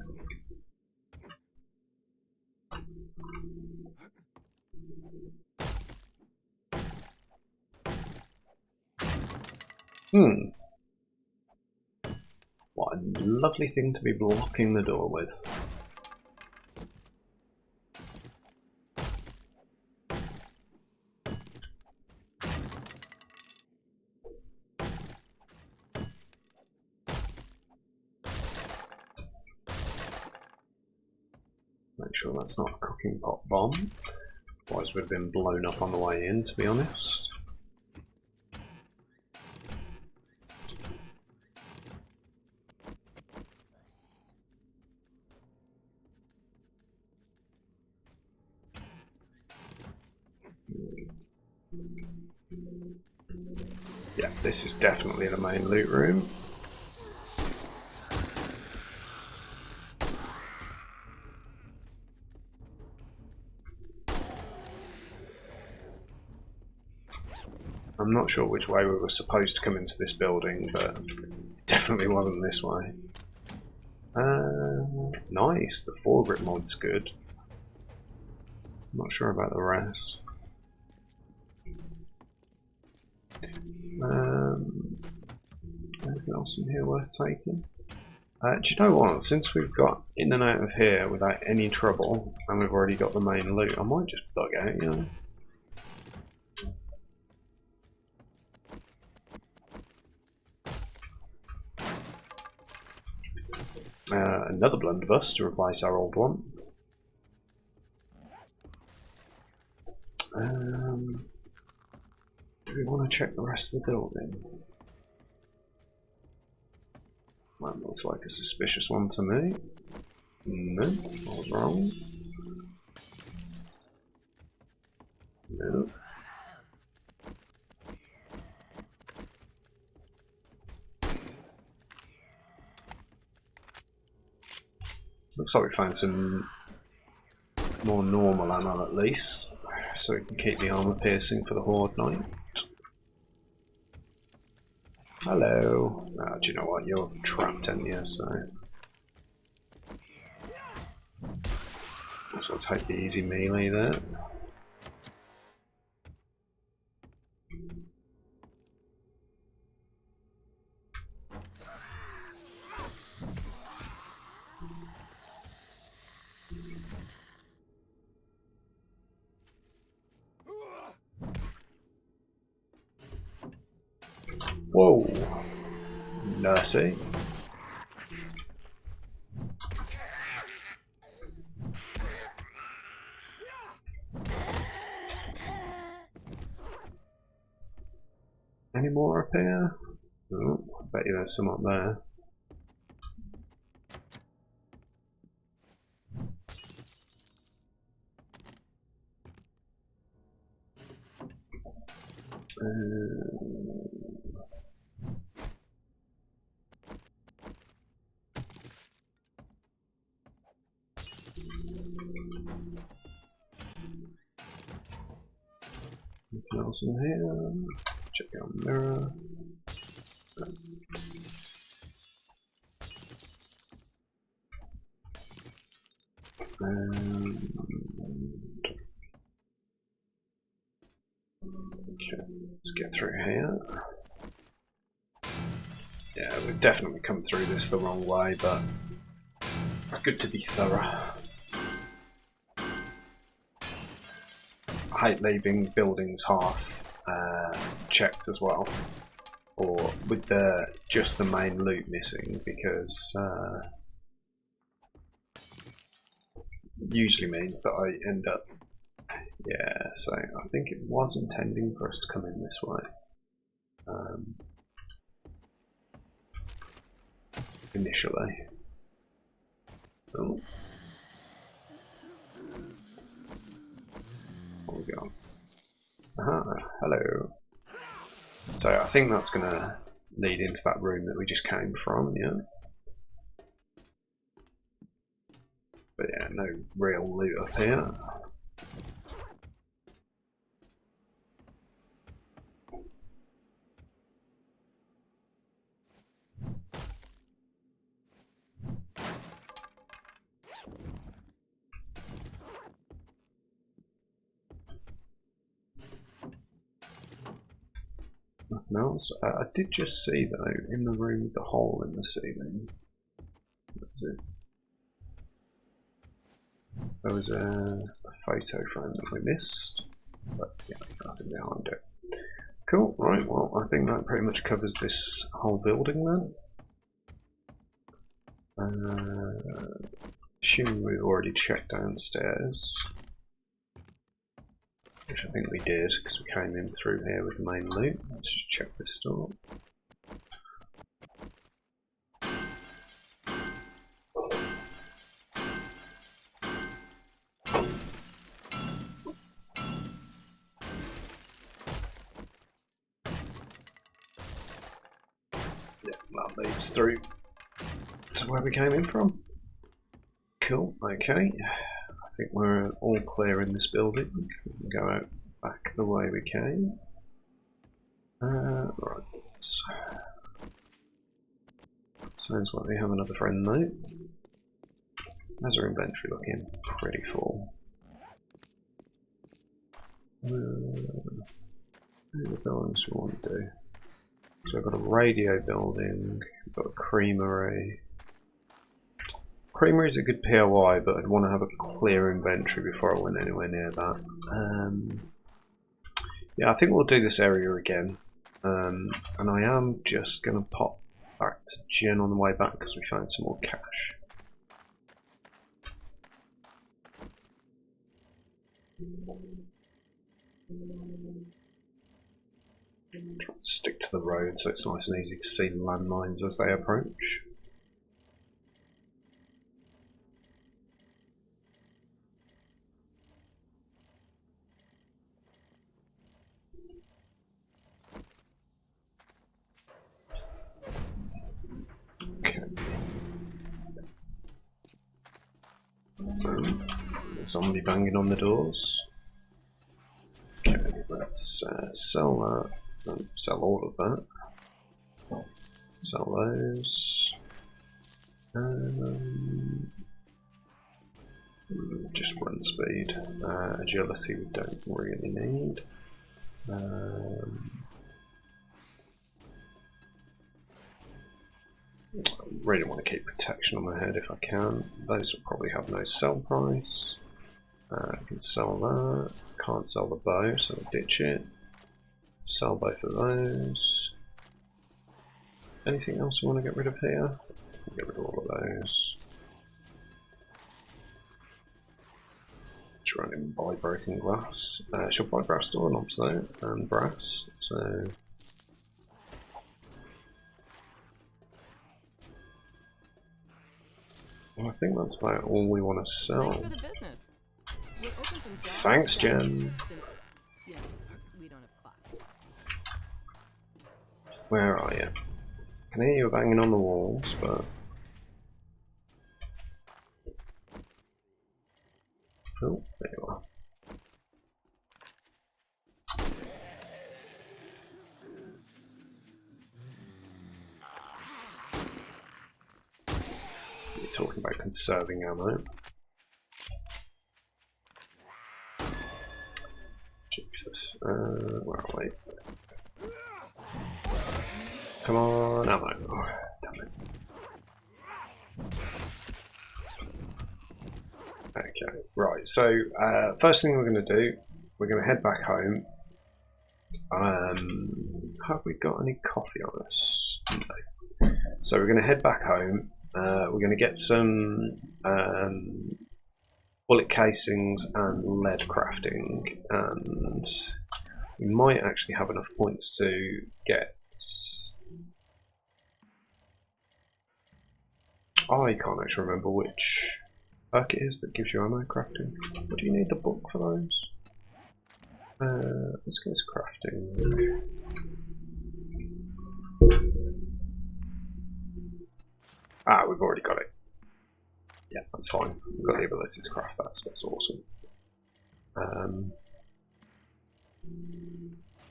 What a lovely thing to be blocking the door with. Make sure that's not a cooking pot bomb. Otherwise we'd have been blown up on the way in, to be honest. Yeah, this is definitely the main loot room. I'm not sure which way we were supposed to come into this building, but it definitely wasn't this way. Nice, the foregrip mod's good. I'm not sure about the rest. Anything else in here worth taking? Do you know what? Since we've got in and out of here without any trouble, and we've already got the main loot, I might just bug out, you know? Another blunderbuss to replace our old one. Do we want to check the rest of the building? That looks like a suspicious one to me. No, I was wrong. No. Looks like we found some more normal ammo at least, so we can keep the armor piercing for the Horde Knight. Hello. Oh, do you know what? You're trapped in here, so. So I'll take the easy melee there. Whoa. Nursey. Any more up here? Oh, I bet you there's some up there. Anything else in here? Check out the mirror. Okay, let's get through here. Yeah, we've definitely come through this the wrong way, but it's good to be thorough. I hate leaving buildings half checked as well, or with just the main loot missing, because usually means that I end up. Yeah, so I think it was intending for us to come in this way. Initially. Oh. There we go. Aha, hello. So I think that's going to lead into that room that we just came from, yeah. But yeah, no real loot up here. Nothing else. I did just see though, in the room with the hole in the ceiling, there was a photo frame that we missed, but yeah, nothing behind it. Cool, right, well I think that pretty much covers this whole building then. Assuming we've already checked downstairs, which I think we did because we came in through here with the main loot. Let's just check this door. Yeah, that leads through to where we came in from. Cool, okay. I think we're all clear in this building. We can go out back the way we came. Right. Sounds like we have another friend though. How's our inventory looking? Pretty full. The buildings we want to do. So I've got a radio building, we've got a creamery. Creamery is a good POI, but I'd want to have a clear inventory before I went anywhere near that. Yeah, I think we'll do this area again. And I am just going to pop back to Jen on the way back because we found some more cash. Try to stick to the road so it's nice and easy to see the landmines as they approach. Okay. Zombie banging on the doors. Okay, let's sell that. Sell all of that. Sell those. Just run speed. Agility we don't really need. Really want to keep protection on my head if I can. Those will probably have no sell price. I can sell that. Can't sell the bow, so I'll ditch it. Sell both of those. Anything else we want to get rid of here? Get rid of all of those. Try and buy broken glass. She'll buy brass doorknobs though, and brass. So I think that's about all we want to sell. Thanks for the business. We're open from dawn Thanks, to Jen. since, yeah, we don't have clock. Where are you? I can hear you banging on the walls, but oh, there you are. You're talking about conserving ammo. Jesus. Where are we? Come on, ammo. Oh, damn it. Okay, right. So first thing we're going to do, we're going to head back home. Have we got any coffee on us? No. So we're going to head back home. We're going to get some bullet casings and lead crafting, and we might actually have enough points to get. I can't actually remember which perk it is that gives you ammo crafting. What do you need the book for those? Let's go to crafting. Ah, we've already got it. Yeah, that's fine. We've got the ability to craft that, so that's awesome.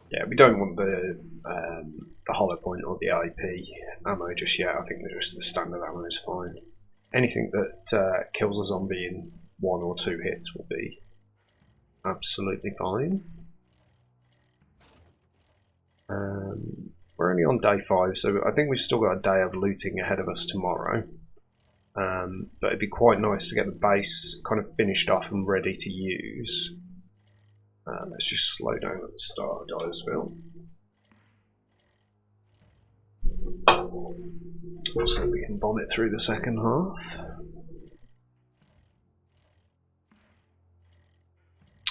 Yeah, we don't want the hollow point or the IP ammo just yet. I think just the standard ammo is fine. Anything that kills a zombie in 1 or 2 hits will be absolutely fine. We're only on day 5, so I think we've still got a day of looting ahead of us tomorrow. But it'd be quite nice to get the base kind of finished off and ready to use. Let's just slow down at the start of Dyersville. So we can bomb it through the second half.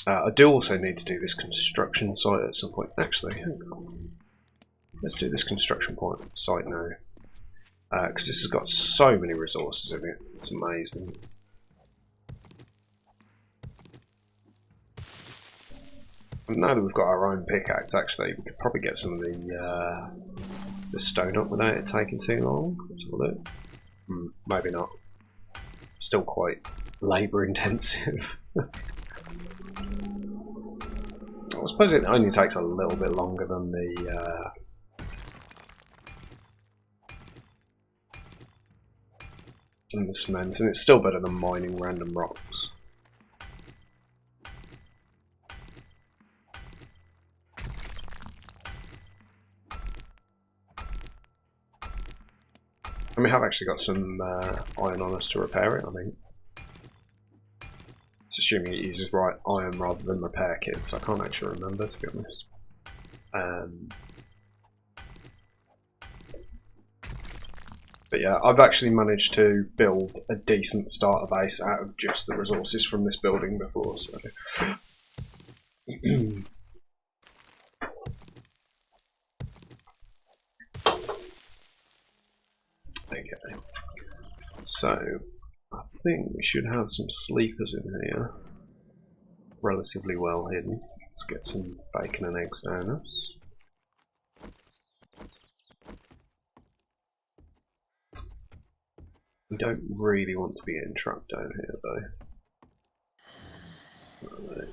I do also need to do this construction site at some point. Actually, hang on. Let's do this construction site now. Because this has got so many resources in it. It's amazing. And now that we've got our own pickaxe, actually, we could probably get some of the stone up without it taking too long. Let's have a look. Maybe not. Still quite labour intensive. I suppose it only takes a little bit longer than the cement, and it's still better than mining random rocks. And we have actually got some iron on us to repair it, I think. It's assuming it uses iron rather than repair kits. I can't actually remember, to be honest. But yeah, I've actually managed to build a decent starter base out of just the resources from this building before, so... Okay. So, I think we should have some sleepers in here. Relatively well hidden. Let's get some bacon and eggs down us. We don't really want to be getting trapped down here though. Right.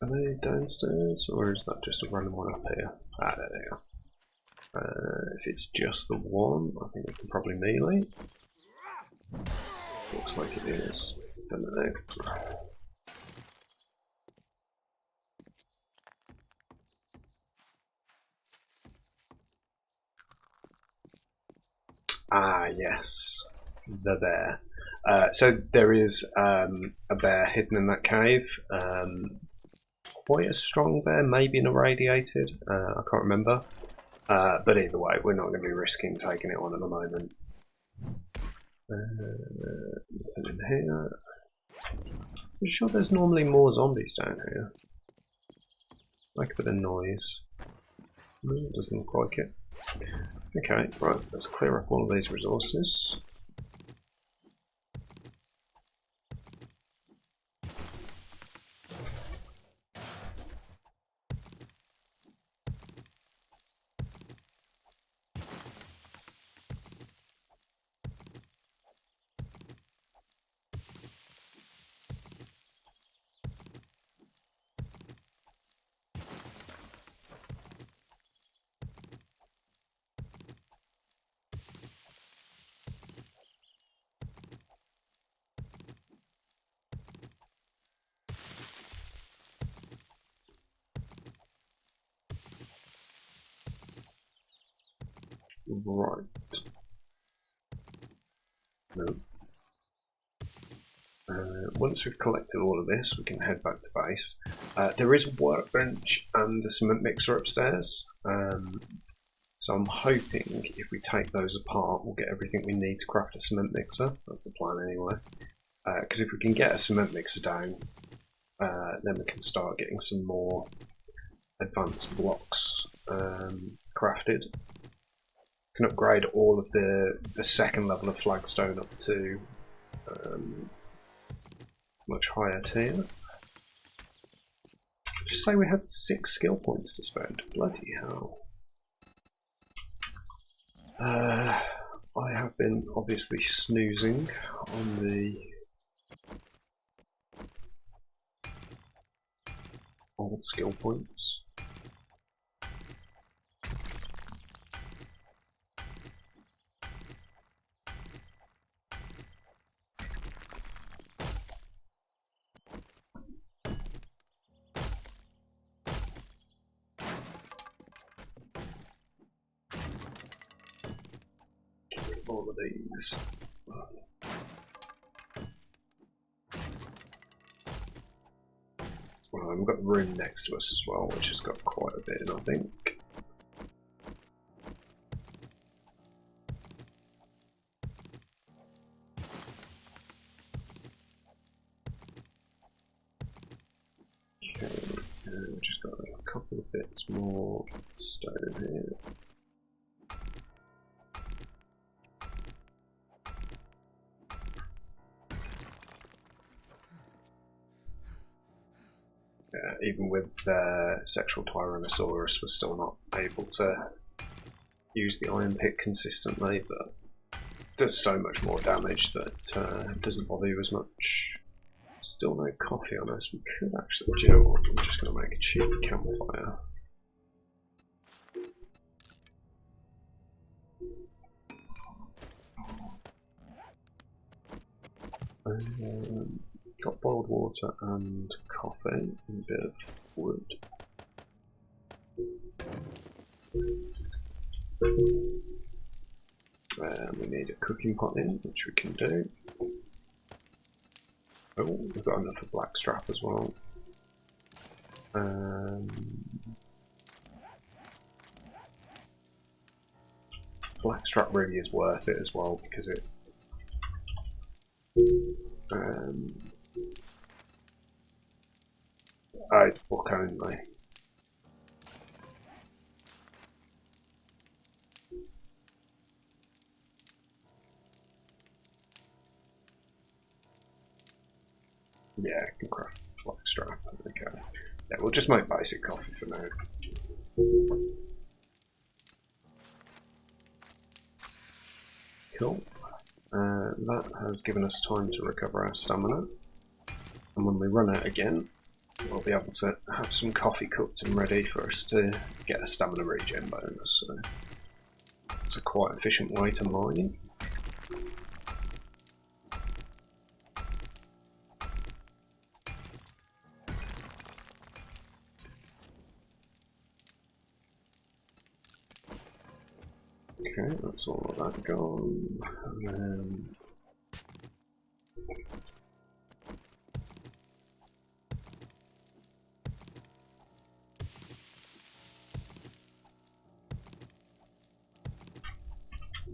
Are they downstairs, or is that just a random one up here? Ah, there they are. If it's just the one, I think we can probably melee. Looks like it is for now. Ah, yes, the bear. So there is a bear hidden in that cave. Quite a strong bear, maybe an irradiated. I can't remember. But either way, we're not going to be risking taking it on at the moment. Nothing in here. I'm sure there's normally more zombies down here. Make a bit of noise. It doesn't look like it. Okay, right, let's clear up all of these resources. Right. No. Once we've collected all of this, we can head back to base. There is a workbench and a cement mixer upstairs, so I'm hoping if we take those apart, we'll get everything we need to craft a cement mixer. That's the plan anyway. Because if we can get a cement mixer down, then we can start getting some more advanced blocks crafted. We can upgrade all of the second level of flagstone up to much higher tier. Just say we had 6 skill points to spend. Bloody hell. I have been obviously snoozing on the old skill points. All of these. Well, we've got the room next to us as well, which has got quite a bit in, I think. Okay, we've just got a couple of bits more stone here. Even with Sexual Tyrannosaurus, we're still not able to use the iron pick consistently, but it does so much more damage that it doesn't bother you as much. Still no coffee on us. We could actually, do you know what? I'm just going to make a cheap campfire. Got boiled water and coffee and a bit of wood. We need a cooking pot in, which we can do. Oh, we've got enough for blackstrap as well. Blackstrap really is worth it as well because it it's book only. Yeah, I can craft blackstrap. Okay. Yeah, we'll just make basic coffee for now. Cool. That has given us time to recover our stamina. And when we run out again, we'll be able to have some coffee cooked and ready for us to get a stamina regen bonus. So it's a quite efficient way to mine. Okay, that's all of that gone. And then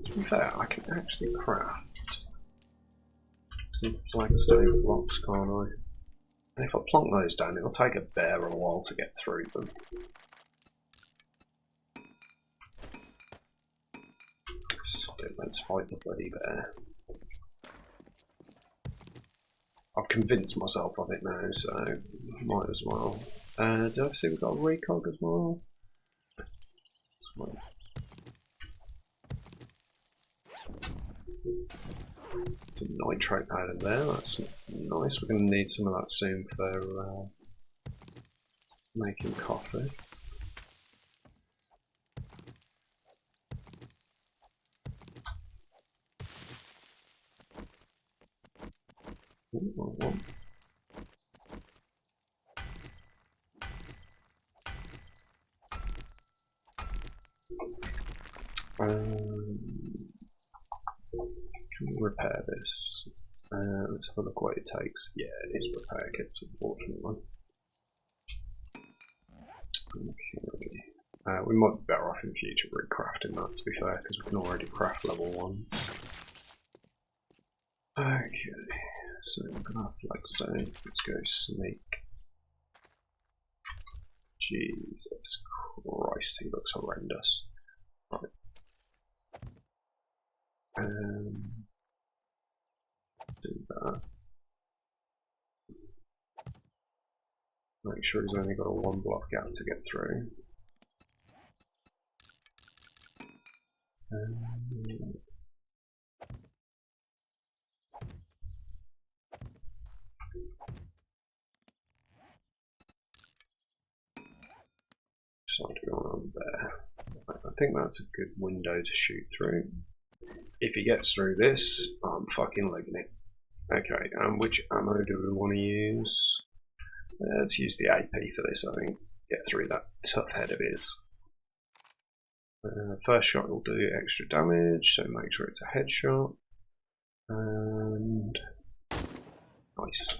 to be fair, I can actually craft some flagstone blocks, can't I? And if I plonk those down, it'll take a bear a while to get through them. So let's fight the bloody bear. I've convinced myself of it now, so might as well. Did I see we've got a recog as well? Some nitrate powder there, that's nice. We're going to need some of that soon for making coffee. Ooh, Can we repair this? Let's have a look what it takes. Yeah, it is repair kits, unfortunately. Okay. We might be better off in future recrafting that, to be fair, because we can already craft level 1s. Okay, so we're gonna have flagstone. Let's go sneak. Jesus Christ, he looks horrendous. Right. Do that. Make sure he's only got a 1 block gap to get through. Decide to go on there. I think that's a good window to shoot through. If he gets through this, I'm fucking legging it. Okay, which ammo do we want to use? Let's use the AP for this, I think. Get through that tough head of his. First shot will do extra damage, so make sure it's a headshot. And nice.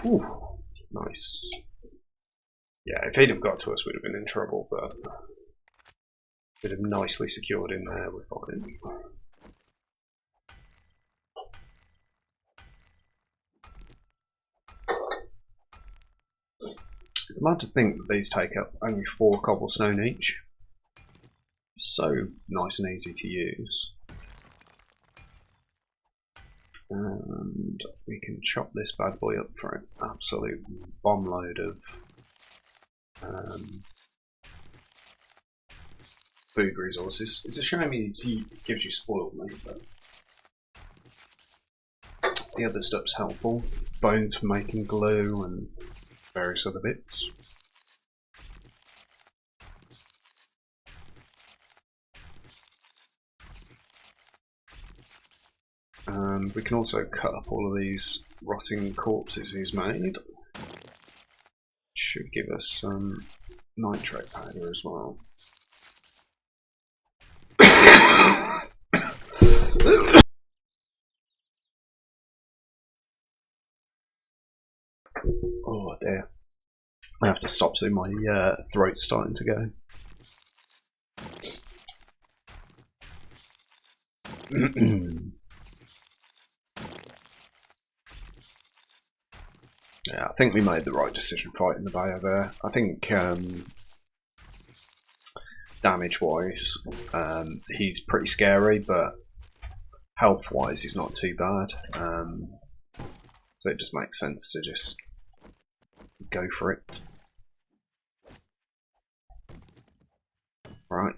Whew, nice. Yeah, if he'd have got to us, we'd have been in trouble, but we'd have nicely secured in there, we're fine. It's mad to think that these take up only 4 cobblestone each. So nice and easy to use. And we can chop this bad boy up for an absolute bomb load of food resources. It's a shame he gives you spoiled meat, but the other stuff's helpful. Bones for making glue and various other bits. And we can also cut up all of these rotting corpses he's made. Should give us some nitrate powder as well. Oh dear. I have to stop soon, my throat's starting to go. Yeah, I think we made the right decision fighting the Bayo there. I think damage-wise, he's pretty scary, but health-wise, he's not too bad. So it just makes sense to just go for it. Right.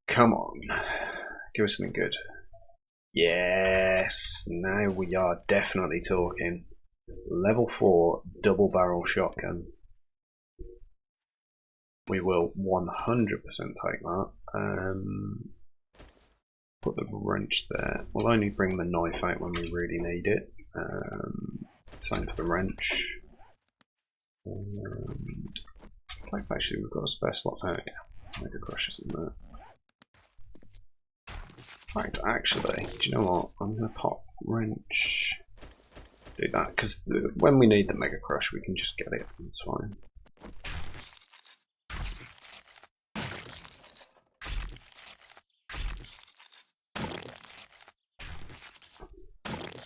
Come on. Give us something good. Yes, now we are definitely talking. Level 4 double barrel shotgun. We will 100% take that. Put the wrench there. We'll only bring the knife out when we really need it. Same for the wrench. And in fact, actually, we've got a spare slot. Oh yeah, Mega Crushers in there. Right, actually, do you know what? I'm going to pop wrench. Do that, because when we need the Mega Crush, we can just get it. It's fine.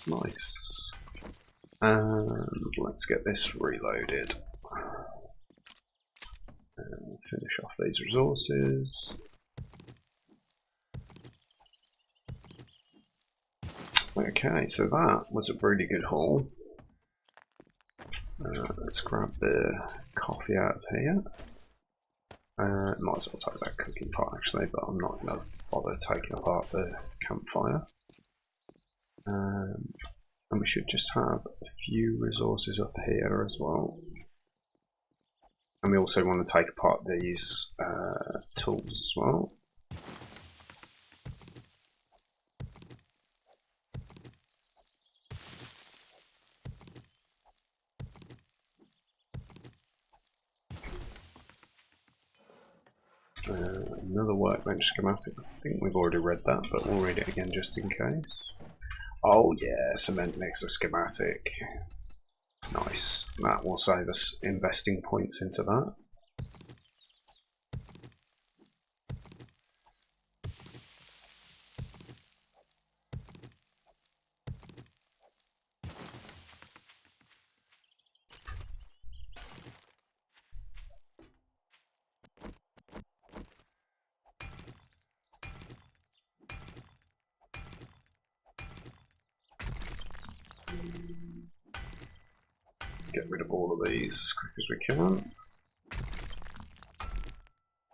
Nice. And let's get this reloaded. And finish off these resources. Okay, so that was a really good haul. Let's grab the coffee out of here. Might as well take that cooking pot actually, but I'm not going to bother taking apart the campfire. And we should just have a few resources up here as well. And we also want to take apart these tools as well. Another workbench schematic. I think we've already read that, but we'll read it again just in case. Oh yeah, cement mixer schematic. Nice. That will save us investing points into that. Let's get rid of all of these as quick as we can.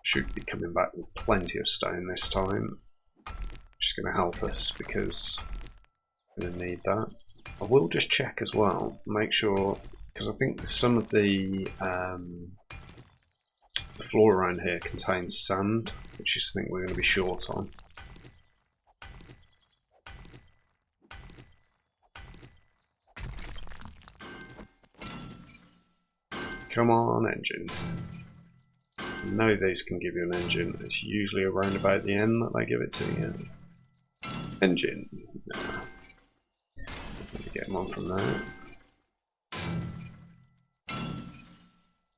Should be coming back with plenty of stone this time, which is going to help us because we're going to need that. I will just check as well, make sure, because I think some of the floor around here contains sand, which is something we're going to be short on. Come on, engine. I know these can give you an engine. It's usually around about the end that they give it to you. Engine. Nah. Let me get them on from there.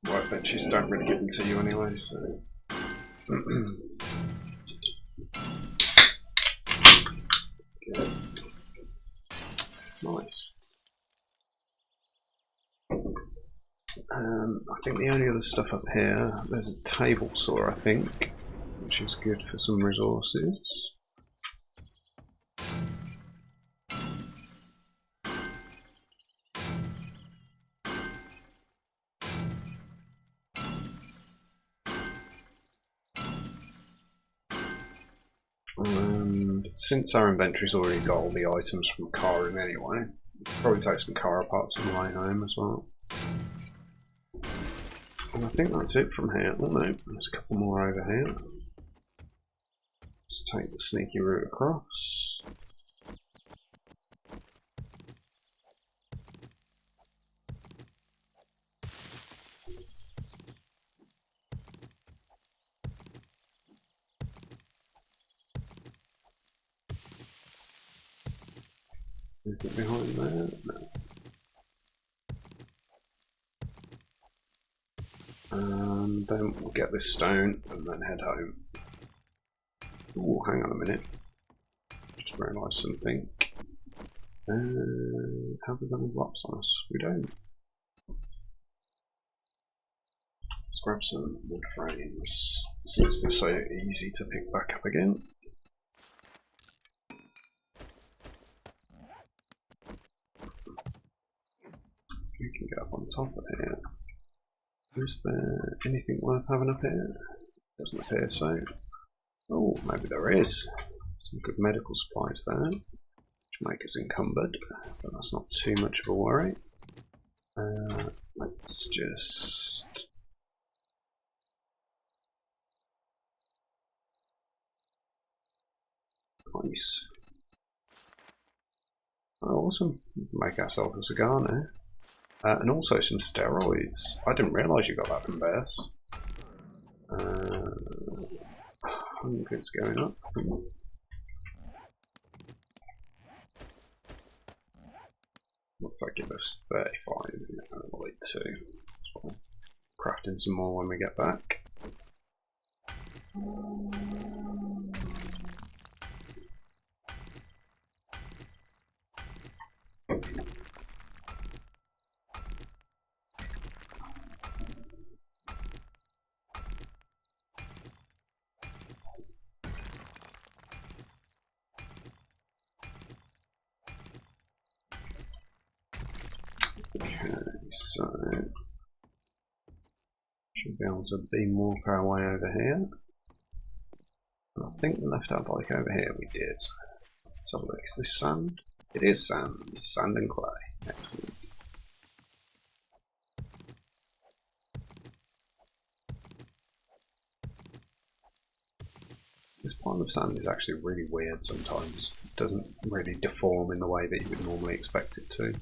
Workbenches don't really give them to you anyway, so. Good. Nice. I think the only other stuff up here, there's a table saw, I think, which is good for some resources. And since our inventory's already got all the items from Karin anyway, we'll probably take some Kara parts on the way home as well. And I think that's it from here. Oh no, there's a couple more over here. Let's take the sneaky route across. Anything behind there? No. And then we'll get this stone and then head home. Oh, hang on a minute. Just realised something. Have we got any blocks on us? We don't. Let's grab some wood frames since they're so easy to pick back up again. We can get up on top of here. Is there anything worth having up here? Doesn't appear so. Oh, maybe there is. Some good medical supplies there, which make us encumbered, but that's not too much of a worry. Let's just... Nice. Oh, awesome. We can make ourselves a cigar now. And also some steroids. I didn't realise you got that from bears. Hunger's going up. What's that give us? 35. Yeah, I'll need 2. That's fine. Crafting some more when we get back. Okay, so should be able to beam walk our way over here. I think we left our bike over here. We did. Let's have a look. Is this sand? It is sand. Sand and clay. Excellent. This pile of sand is actually really weird sometimes. It doesn't really deform in the way that you would normally expect it to.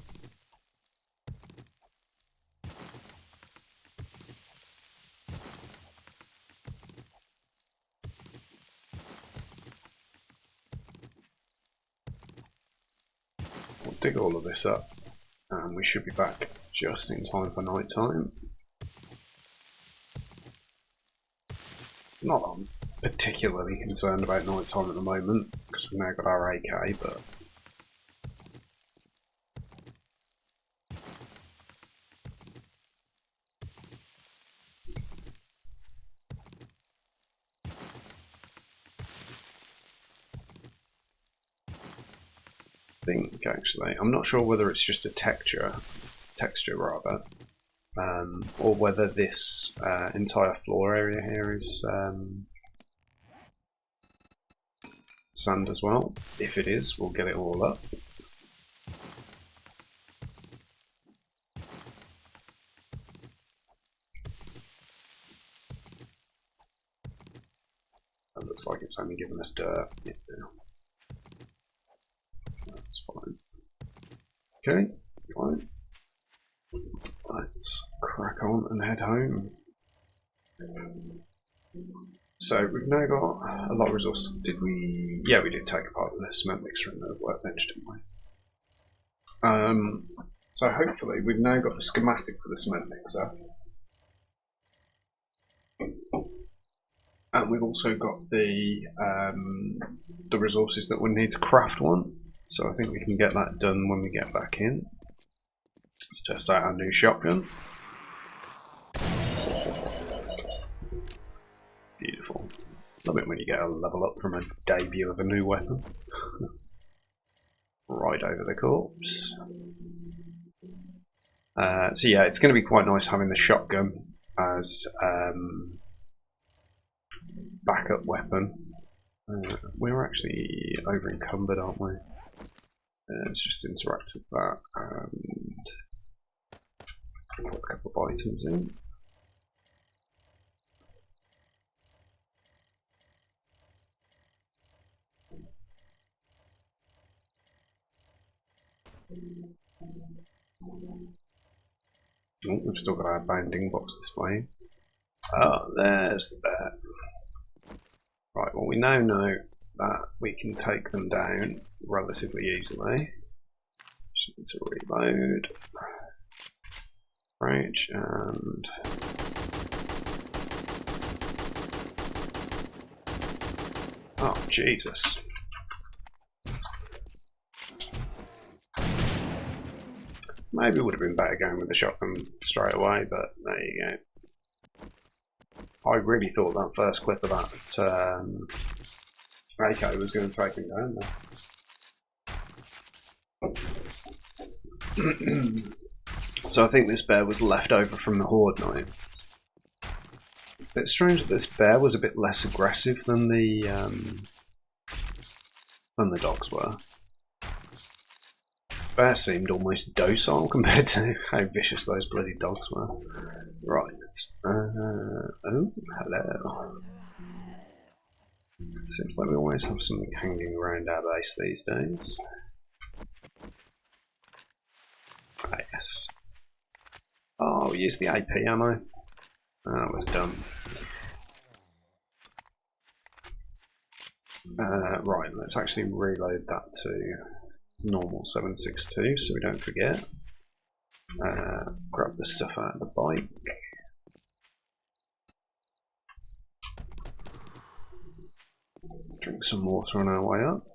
dig all of this up, and we should be back just in time for night time. Not that I'm particularly concerned about night time at the moment, because we've now got our AK, but I think actually, I'm not sure whether it's just a texture rather, or whether this entire floor area here is sand as well. If it is, we'll get it all up. It looks like it's only giving us dirt. Yeah. That's fine. Okay, fine. Let's crack on and head home. So we've now got a lot of resources. Did we? Yeah, we did take apart the cement mixer in the workbench, didn't we? So hopefully we've now got the schematic for the cement mixer. And we've also got the resources that we need to craft one. So I think we can get that done when we get back in. Let's test out our new shotgun. Beautiful. Love it when you get a level up from a debut of a new weapon. Right over the corpse. So yeah, it's going to be quite nice having the shotgun as backup weapon. We're actually over encumbered, aren't we? Let's just interact with that and put a couple of items in. Oh, we've still got our bounding box displaying. Oh, there's the bear. Right, well we now know that we can take them down relatively easily. Just need to reload. Right, and oh Jesus. Maybe it would have been better going with the shotgun straight away, but there you go. I really thought that first clip of that AK was going to take him down there. So I think this bear was left over from the Horde night. It's strange that this bear was a bit less aggressive than the dogs were. Bear seemed almost docile compared to how vicious those bloody dogs were. Right. Oh, hello. Seems like we always have something hanging around our base these days. Ah, yes. Oh, we used the AP ammo. That was done. Right, let's actually reload that to normal 7.62 so we don't forget. Grab the stuff out of the bike. Drink some water on our way up.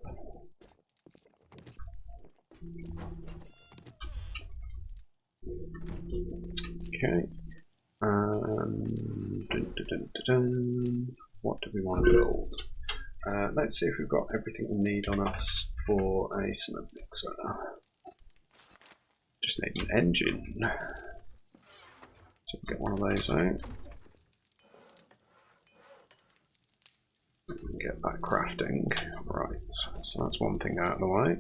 Okay. What do we want to build? Let's see if we've got everything we need on us for a cement mixer. Just need an engine. So we'll get one of those out. Get that crafting. Right, so that's one thing out of the way.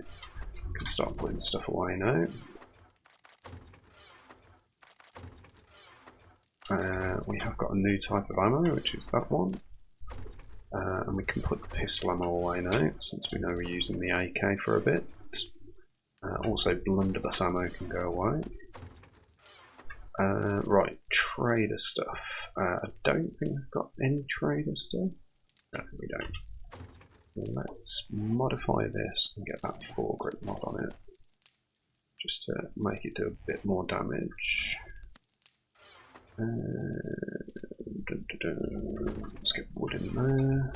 We can start putting stuff away now. We have got a new type of ammo, which is that one. And we can put the pistol ammo away now, since we know we're using the AK for a bit. Also, blunderbuss ammo can go away. Right, trader stuff. I don't think we've got any trader stuff. No, we don't. Let's modify this and get that foregrip mod on it. just to make it do a bit more damage. Let's get wood in there.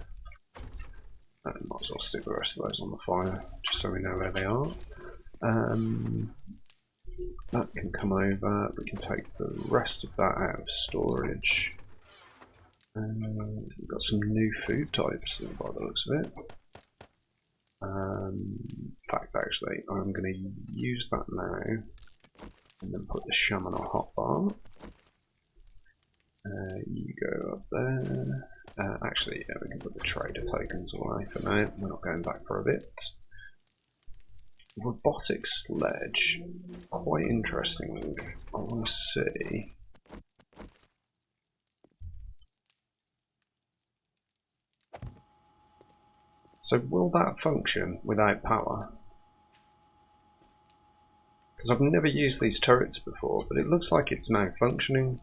And might as well stick the rest of those on the fire, just so we know where they are. That can come over. We can take the rest of that out of storage. We've got some new food types by the looks of it. In fact, actually, I'm going to use that now and then put the shaman on hotbar. You go up there. Actually, yeah, we can put the trader tokens away for now. We're not going back for a bit. Robotic sledge. Quite interesting. I want to see. So will that function without power? Because I've never used these turrets before, but it looks like it's now functioning.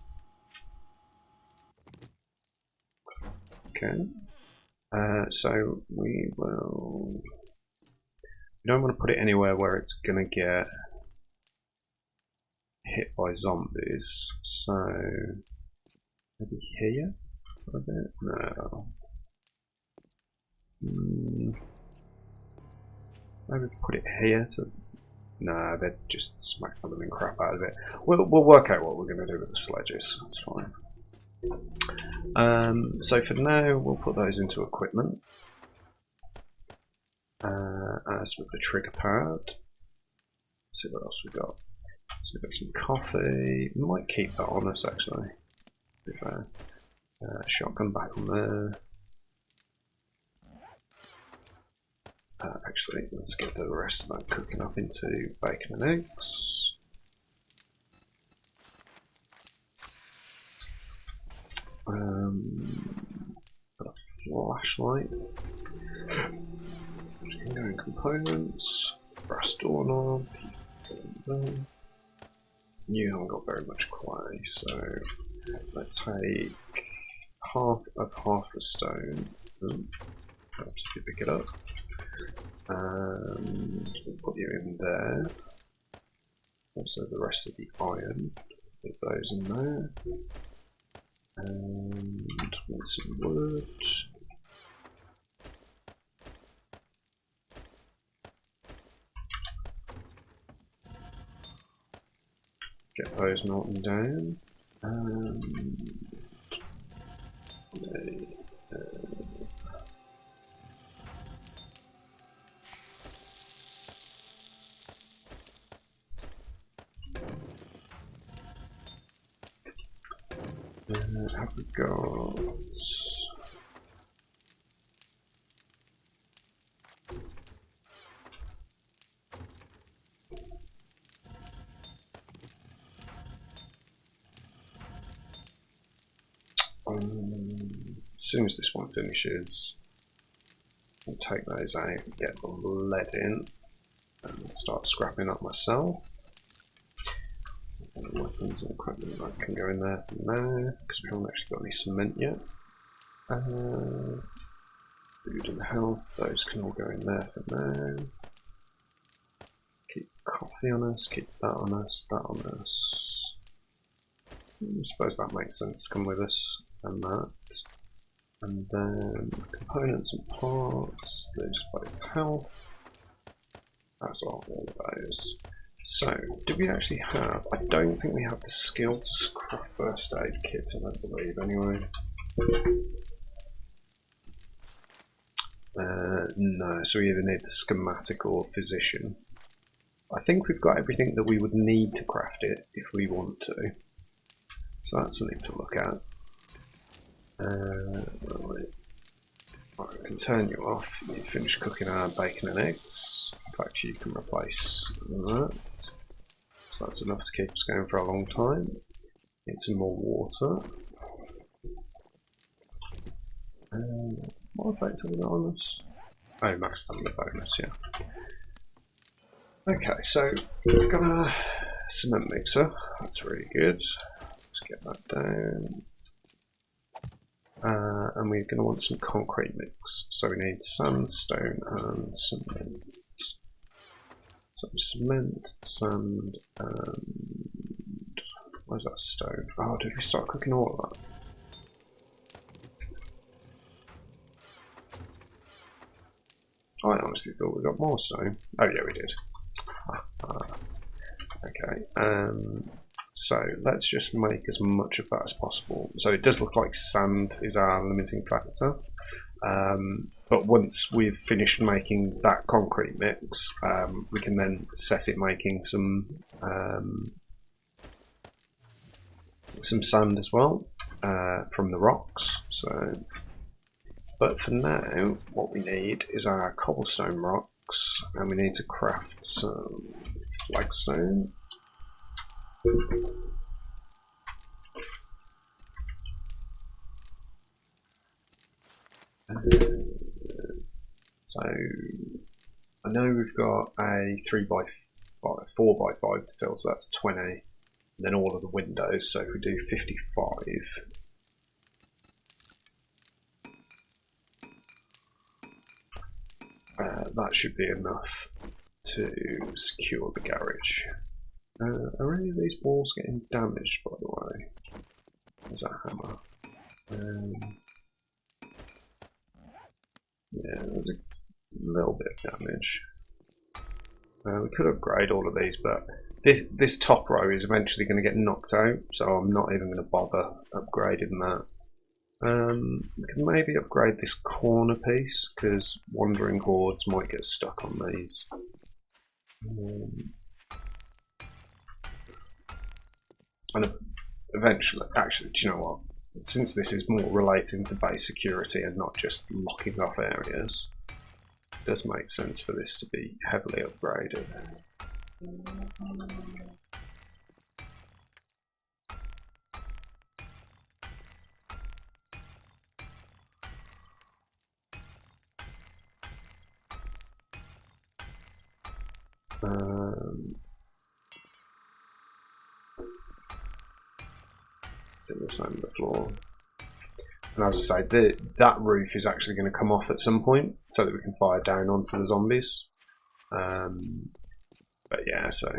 Okay. So we will... We don't want to put it anywhere where it's going to get hit by zombies. So maybe here for a bit? No. Maybe put it here to... No, they'd just smack the living crap out of it. We'll work out what we're going to do with the sledges. That's fine. So for now, we'll put those into equipment. As with the trigger pad. Let's see what else we've got. So we've got some coffee. We might keep that on us actually, to be fair. Shotgun back on there. Actually, let's get the rest of that cooking up into bacon and eggs. Got a flashlight. Going components. Brass doorknob. You haven't got very much clay, so let's take half the stone. Perhaps if you pick it up. And we'll put you in there. Also the rest of the iron. Put those in there. And want some wood. Get those melting down. Have we got... as soon as this one finishes, I'll take those out, get the lead in, and start scrapping up myself. And weapons and equipment that can go in there for now, because we haven't actually got any cement yet. Food and health, those can all go in there for now. Keep coffee on us, keep that on us, that on us. I suppose that makes sense to come with us, and that. And then components and parts, those both health. That's all of those. So, do we actually have... I don't think we have the skill to craft first aid kits, I don't believe, anyway. No, so we either need the schematic or physician. I think we've got everything that we would need to craft it if we want to. So that's something to look at. Right. I can turn you off. You finish cooking our bacon and eggs. In fact, you can replace that. So that's enough to keep us going for a long time. Need some more water. What effect have we got on this? Oh, max stamina bonus, yeah. Okay, so we've got a cement mixer. That's really good. Let's get that down. And we're going to want some concrete mix. So we need sandstone and cement. So cement, sand, and where's that stone? Oh, did we start cooking all of that? I honestly thought we got more stone. Oh yeah, we did. Okay. So let's just make as much of that as possible. So it does look like sand is our limiting factor. But once we've finished making that concrete mix, we can then set it making some sand as well from the rocks. So, but for now, what we need is our cobblestone rocks, and we need to craft some flagstone. So I know we've got a 4x5 to fill, so that's 20, and then all of the windows. So if we do 55, that should be enough to secure the garage. Are any of these walls getting damaged, by the way? There's that hammer. Yeah, there's a little bit of damage. We could upgrade all of these, but this top row is eventually going to get knocked out, so I'm not even going to bother upgrading that. We can maybe upgrade this corner piece, because wandering hordes might get stuck on these. And eventually, actually, do you know what? Since this is more relating to base security and not just locking off areas, it does make sense for this to be heavily upgraded. The same on the floor. And as I say, that roof is actually going to come off at some point so that we can fire down onto the zombies. But yeah, so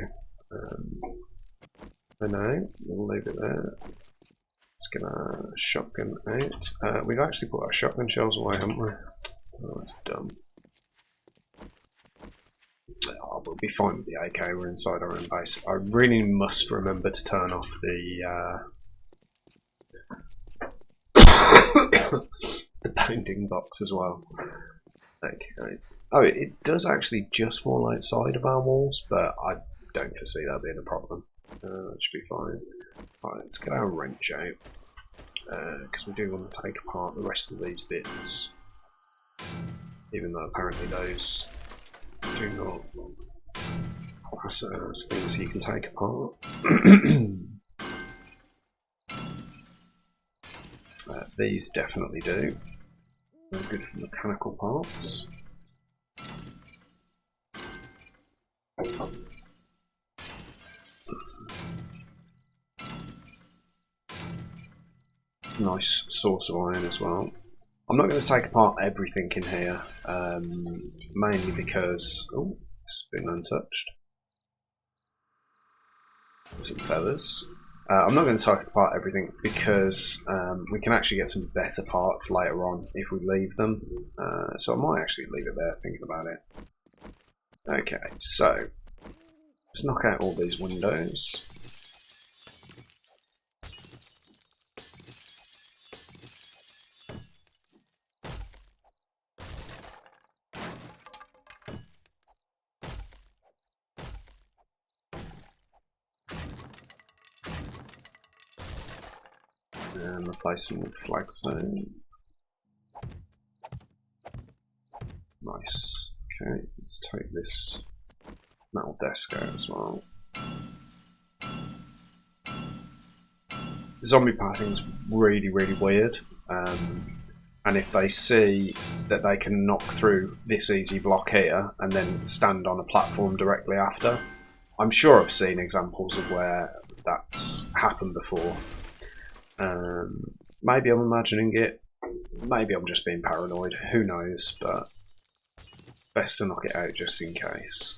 for now, we'll leave it there. Let's get our shotgun out. We've actually put our shotgun shells away, haven't we? Oh, that's dumb. Oh, we'll be fine with the AK, we're inside our own base. I really must remember to turn off the the bounding box as well. Okay. Oh, it does actually just fall outside of our walls, but I don't foresee that being a problem. That should be fine. Right, let's get our wrench out, because we do want to take apart the rest of these bits, even though apparently those do not class as things you can take apart. These definitely do. They're good for mechanical parts. Nice source of iron as well. I'm not going to take apart everything in here, mainly because it's been untouched. Some feathers. I'm not going to take apart everything because we can actually get some better parts later on if we leave them. So I might actually leave it there, thinking about it. Okay, so let's knock out all these windows. And replace them with flagstone. Nice. Okay, let's take this metal desk out as well. The zombie pathing's really, really weird. And if they see that they can knock through this easy block here and then stand on a platform directly after, I'm sure I've seen examples of where that's happened before. Maybe I'm imagining it, maybe I'm just being paranoid, who knows, but best to knock it out just in case.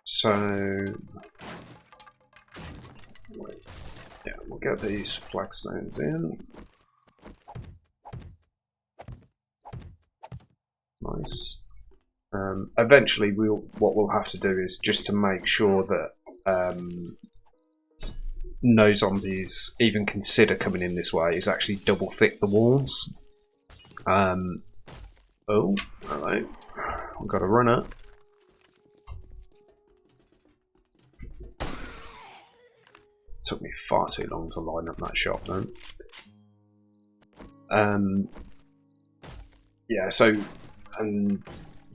So yeah, we'll get these flagstones in. Nice. Eventually, what we'll have to do is just to make sure that no zombies even consider coming in this way is actually double thick the walls. Oh, hello. We've got a runner. Took me far too long to line up that shot then. Yeah, so, and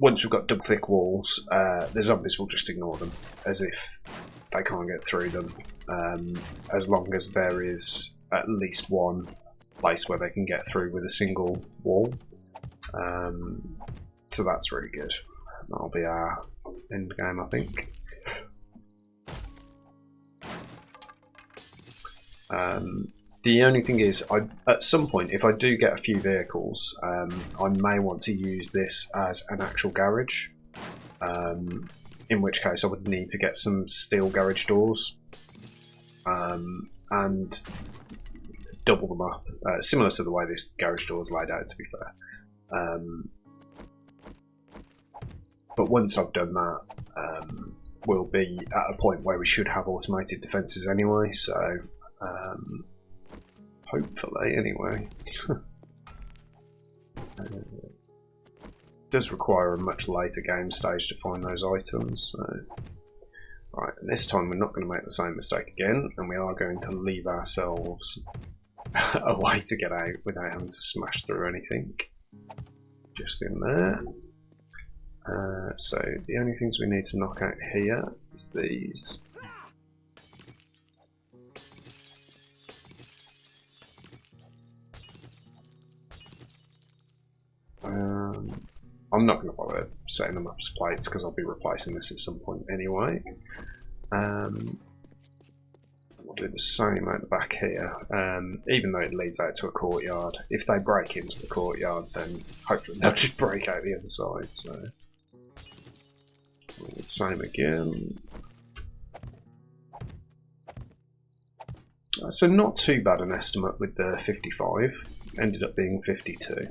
once we've got double thick walls, the zombies will just ignore them, as if they can't get through them, as long as there is at least one place where they can get through with a single wall. So that's really good. That'll be our end game, I think. The only thing is, at some point, if I do get a few vehicles, I may want to use this as an actual garage. In which case I would need to get some steel garage doors and double them up, similar to the way this garage door is laid out, to be fair. But once I've done that, we'll be at a point where we should have automated defences anyway, so hopefully, anyway. It does require a much later game stage to find those items, so. Right, and this time we're not going to make the same mistake again, and we are going to leave ourselves a way to get out without having to smash through anything. Just in there. So the only things we need to knock out here is these. I'm not going to bother setting them up as plates because I'll be replacing this at some point anyway. We'll do the same at the back here, even though it leads out to a courtyard. If they break into the courtyard, then hopefully they'll just break out the other side. So we'll do the same again. So not too bad an estimate with the 55. Ended up being 52.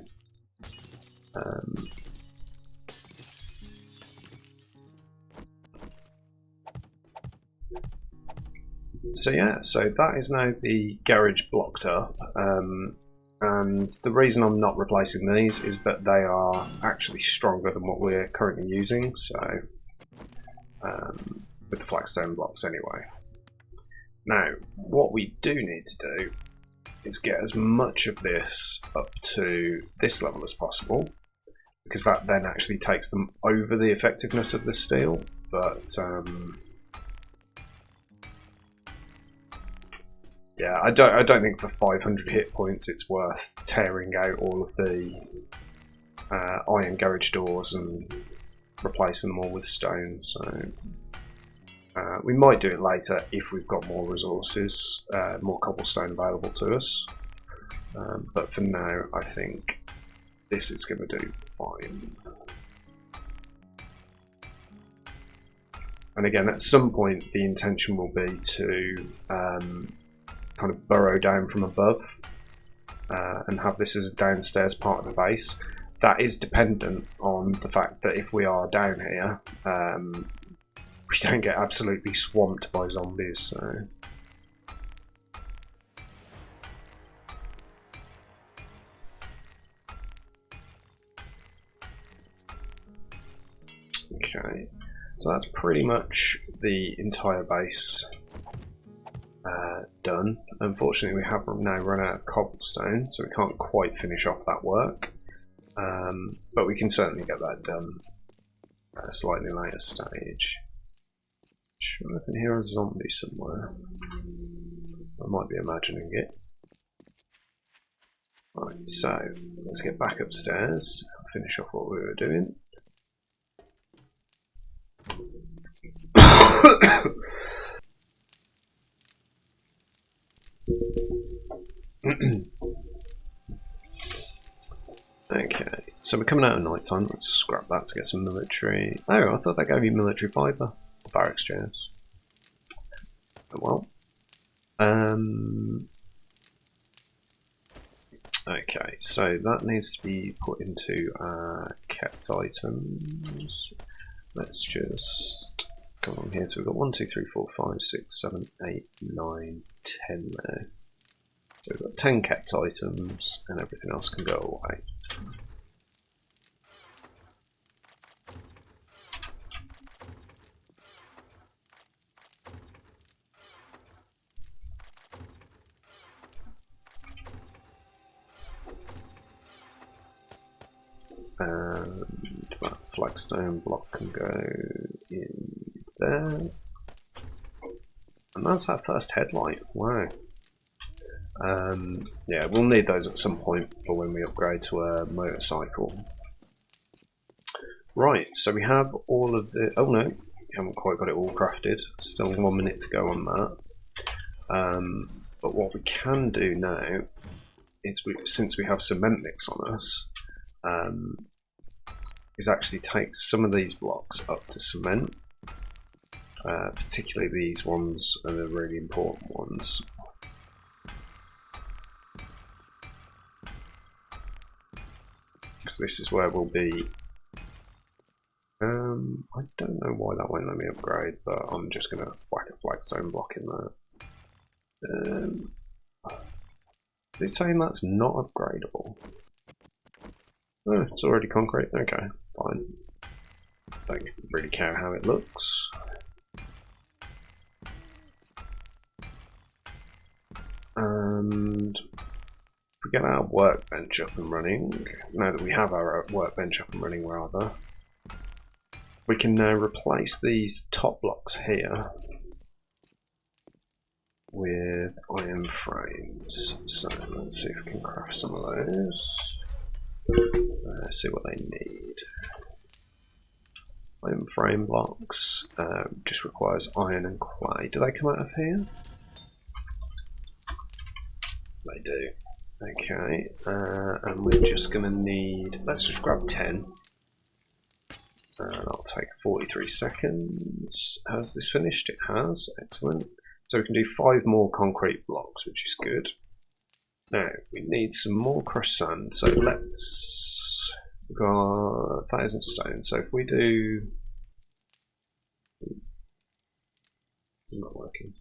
So yeah, so that is now the garage blocked up, and the reason I'm not replacing these is that they are actually stronger than what we're currently using, so with the flagstone blocks anyway. Now, what we do need to do is get as much of this up to this level as possible, because that then actually takes them over the effectiveness of the steel, but yeah, I don't think for 500 hit points it's worth tearing out all of the iron garage doors and replacing them all with stone. So we might do it later if we've got more resources, more cobblestone available to us. But for now, I think this is going to do fine. And again, at some point, the intention will be to kind of burrow down from above and have this as a downstairs part of the base. That is dependent on the fact that if we are down here, we don't get absolutely swamped by zombies. So. Okay, so that's pretty much the entire base done. Unfortunately, we have now run out of cobblestone, so we can't quite finish off that work. But we can certainly get that done at a slightly later stage. Sure, I can hear a zombie somewhere. I might be imagining it. Right, so let's get back upstairs and finish off what we were doing. Okay, so we're coming out of night time. Let's scrap that to get some military. Oh, I thought that gave you military fibre. The barracks chairs. Oh well. Okay, so that needs to be put into kept items. Let's just go on here. So we've got 1, 2, 3, 4, 5, 6, 7, 8, 9, 10 there. So we've got 10 kept items, and everything else can go away. And that flagstone block can go in there. And that's our first headlight. Wow. Yeah, we'll need those at some point for when we upgrade to a motorcycle. Right, so we have all of the... Oh no, we haven't quite got it all crafted. Still 1 minute to go on that. But what we can do now is, since we have cement mix on us, is actually take some of these blocks up to cement. Particularly these ones are the really important ones. Because this is where we'll be. I don't know why that won't let me upgrade, but I'm just going to whack a flagstone block in there. Is it saying that's not upgradable? Oh, it's already concrete. Okay, fine. Don't really care how it looks. And if we get our workbench up and running, now that we have our workbench up and running rather, we can now replace these top blocks here with iron frames. So let's see if we can craft some of those. See what they need. Iron frame blocks just requires iron and clay. Do they come out of here? They do. Okay, and we're just going to need. Let's just grab 10. That'll take 43 seconds. Has this finished? It has. Excellent. So we can do 5 more concrete blocks, which is good. Now, we need some more crushed sand, so let's... We've got 1,000 stone, so if we do... It's not working.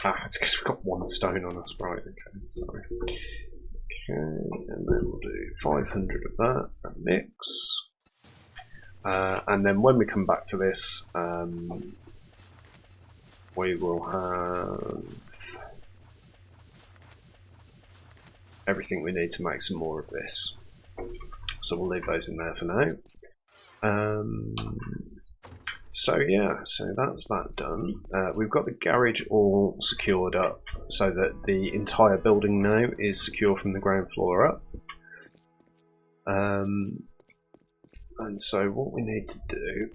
Ah, it's because we've got 1 stone on us, right, okay, sorry. Okay, and then we'll do 500 of that, and mix. And then when we come back to this, we will have everything we need to make some more of this. So we'll leave those in there for now. So yeah, so that's that done. We've got the garage all secured up so that the entire building now is secure from the ground floor up. And so what we need to do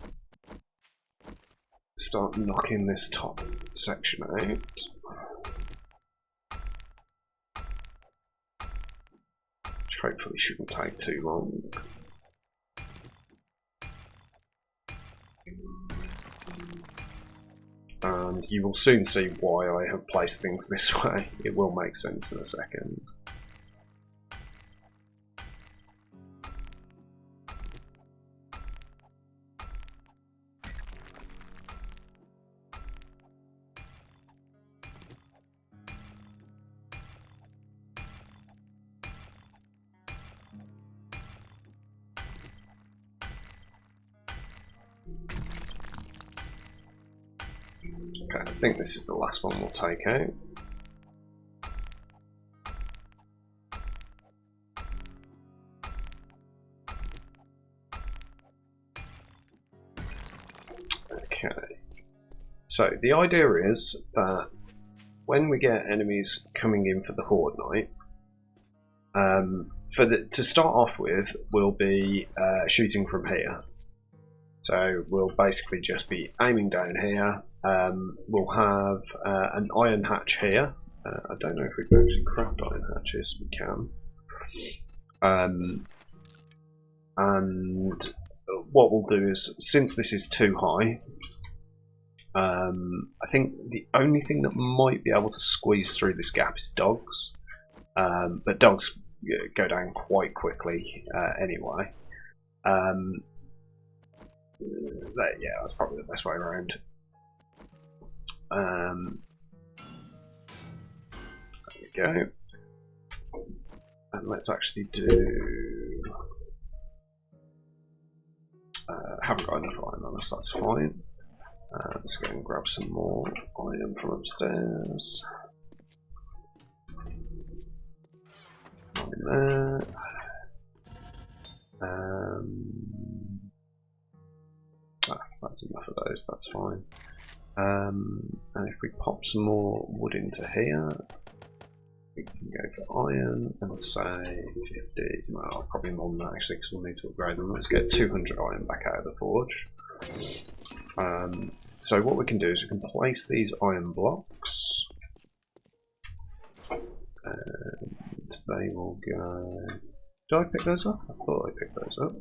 is start knocking this top section out. Which hopefully shouldn't take too long. And you will soon see why I have placed things this way. It will make sense in a second. Okay, I think this is the last one we'll take out. Okay, so the idea is that when we get enemies coming in for the Horde Night, to start off with, we'll be shooting from here. So we'll basically just be aiming down here. We'll have an iron hatch here. I don't know if we can actually craft iron hatches. We can. And what we'll do is, since this is too high, I think the only thing that might be able to squeeze through this gap is dogs. But dogs go down quite quickly anyway. Yeah, that's probably the best way around. There we go. And let's actually do... haven't got enough iron on us, that's fine. Let's go and grab some more iron from upstairs. There. That's enough of those, that's fine. And if we pop some more wood into here, we can go for iron and say 50, well, probably more than that actually, because we'll need to upgrade them. Let's get 200 iron back out of the forge. So what we can do is we can place these iron blocks, and they will go... Did I pick those up? I thought I picked those up.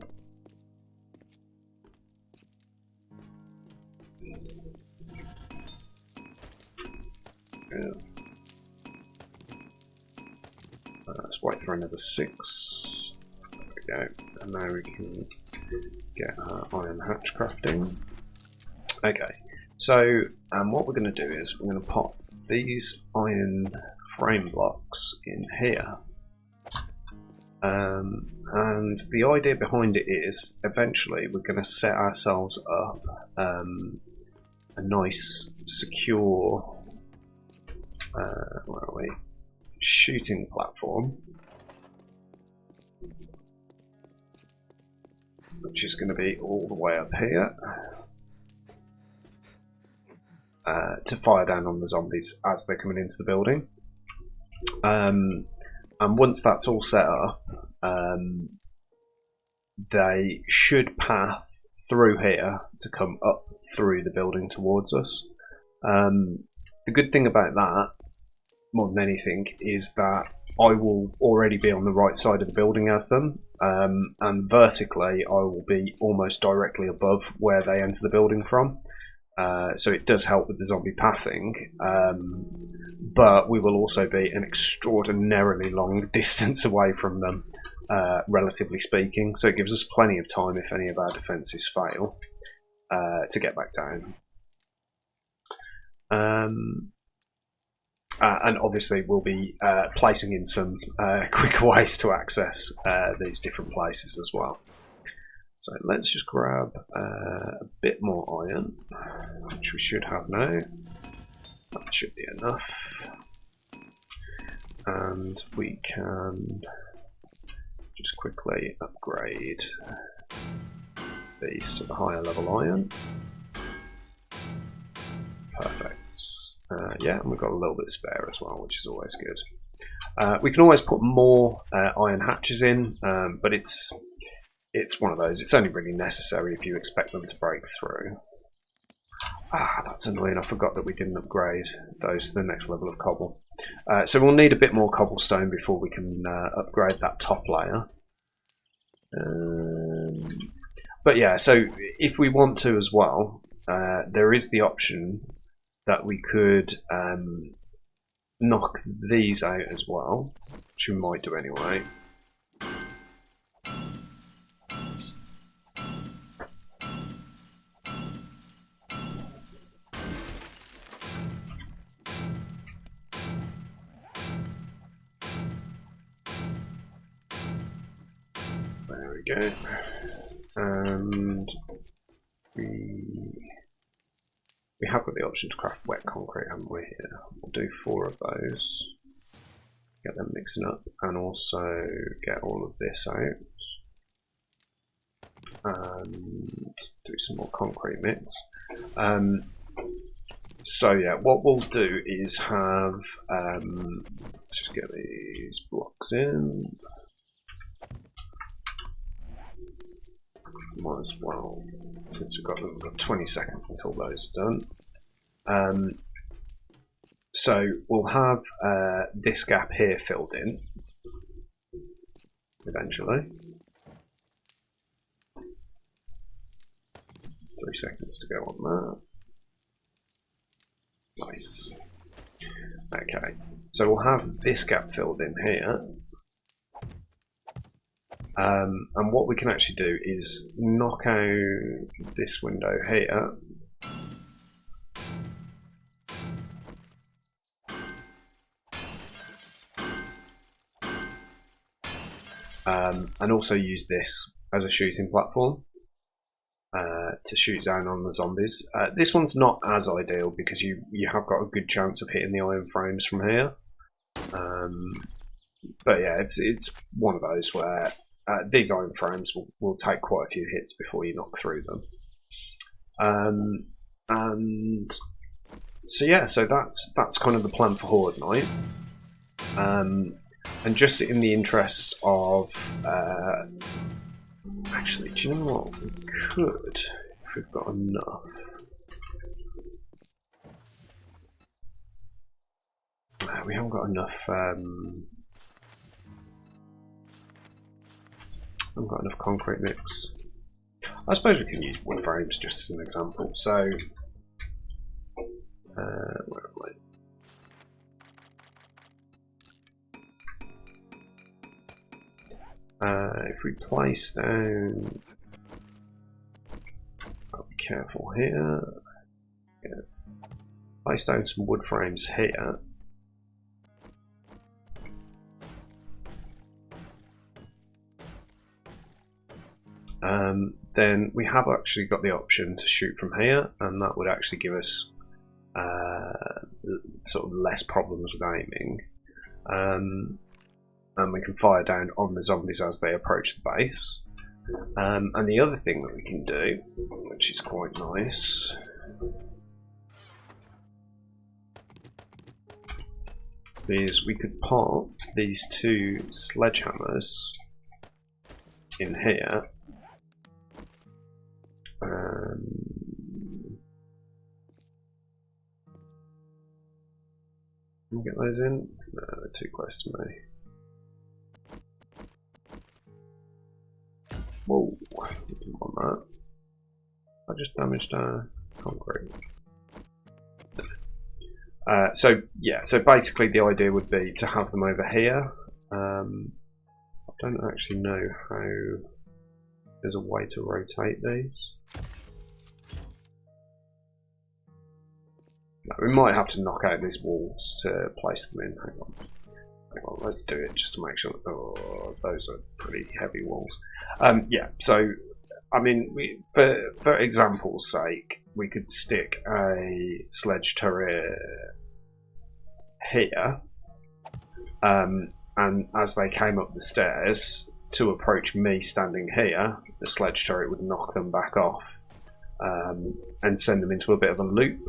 Yeah. Let's wait for another 6. There we go. And now we can get our iron hatch crafting. Okay, so what we're going to do is we're going to pop these iron frame blocks in here. And the idea behind it is eventually we're going to set ourselves up a nice, secure where are we? Shooting platform, which is going to be all the way up here to fire down on the zombies as they're coming into the building. And once that's all set up, they should path through here to come up through the building towards us. The good thing about that, more than anything, is that I will already be on the right side of the building as them, and vertically I will be almost directly above where they enter the building from. So it does help with the zombie pathing, but we will also be an extraordinarily long distance away from them, relatively speaking, so it gives us plenty of time if any of our defences fail to get back down. And obviously we'll be placing in some quicker ways to access these different places as well. So let's just grab a bit more iron, which we should have now. That should be enough. And we can just quickly upgrade these to the higher level iron. Perfect. Yeah, and we've got a little bit spare as well, which is always good. We can always put more iron hatches in, but it's one of those. It's only really necessary if you expect them to break through. Ah, that's annoying. I forgot that we didn't upgrade those to the next level of cobble. So we'll need a bit more cobblestone before we can upgrade that top layer. But yeah, so if we want to as well, there is the option that we could knock these out as well, which we might do anyway. There we go. And we have got the option to craft wet concrete, haven't we? Here, we'll do 4 of those. Get them mixing up, and also get all of this out, and do some more concrete mix. So yeah, what we'll do is have let's just get these blocks in. might as well, since we've got 20 seconds until those are done. So we'll have this gap here filled in eventually. 3 seconds to go on that. Nice. Okay, so we'll have this gap filled in here. And what we can actually do is knock out this window here. And also use this as a shooting platform to shoot down on the zombies. This one's not as ideal because you have got a good chance of hitting the iron frames from here. But yeah, it's one of those where these iron frames will take quite a few hits before you knock through them. And so yeah, so that's kind of the plan for Horde Night. And just in the interest of actually, do you know what? We could, if we've got enough. We haven't got enough. Haven't got enough concrete mix. I suppose we can use wood frames just as an example. So, where am I? If we place down, I'll be careful here. Yeah. Place down some wood frames here. Then we have actually got the option to shoot from here, and that would actually give us sort of less problems with aiming. And we can fire down on the zombies as they approach the base. And the other thing that we can do, which is quite nice, is we could pop these two sledgehammers in here. Can we get those in? No, they're too close to me. Whoa, didn't want that. I just damaged our concrete. So yeah, so basically the idea would be to have them over here. I don't actually know how there's a way to rotate these. No, we might have to knock out these walls to place them in. Hang on, let's do it just to make sure. Oh, those are pretty heavy walls. Yeah, so I mean, for example's sake, we could stick a sledge turret here, and as they came up the stairs to approach me standing here, the sledge turret would knock them back off and send them into a bit of a loop.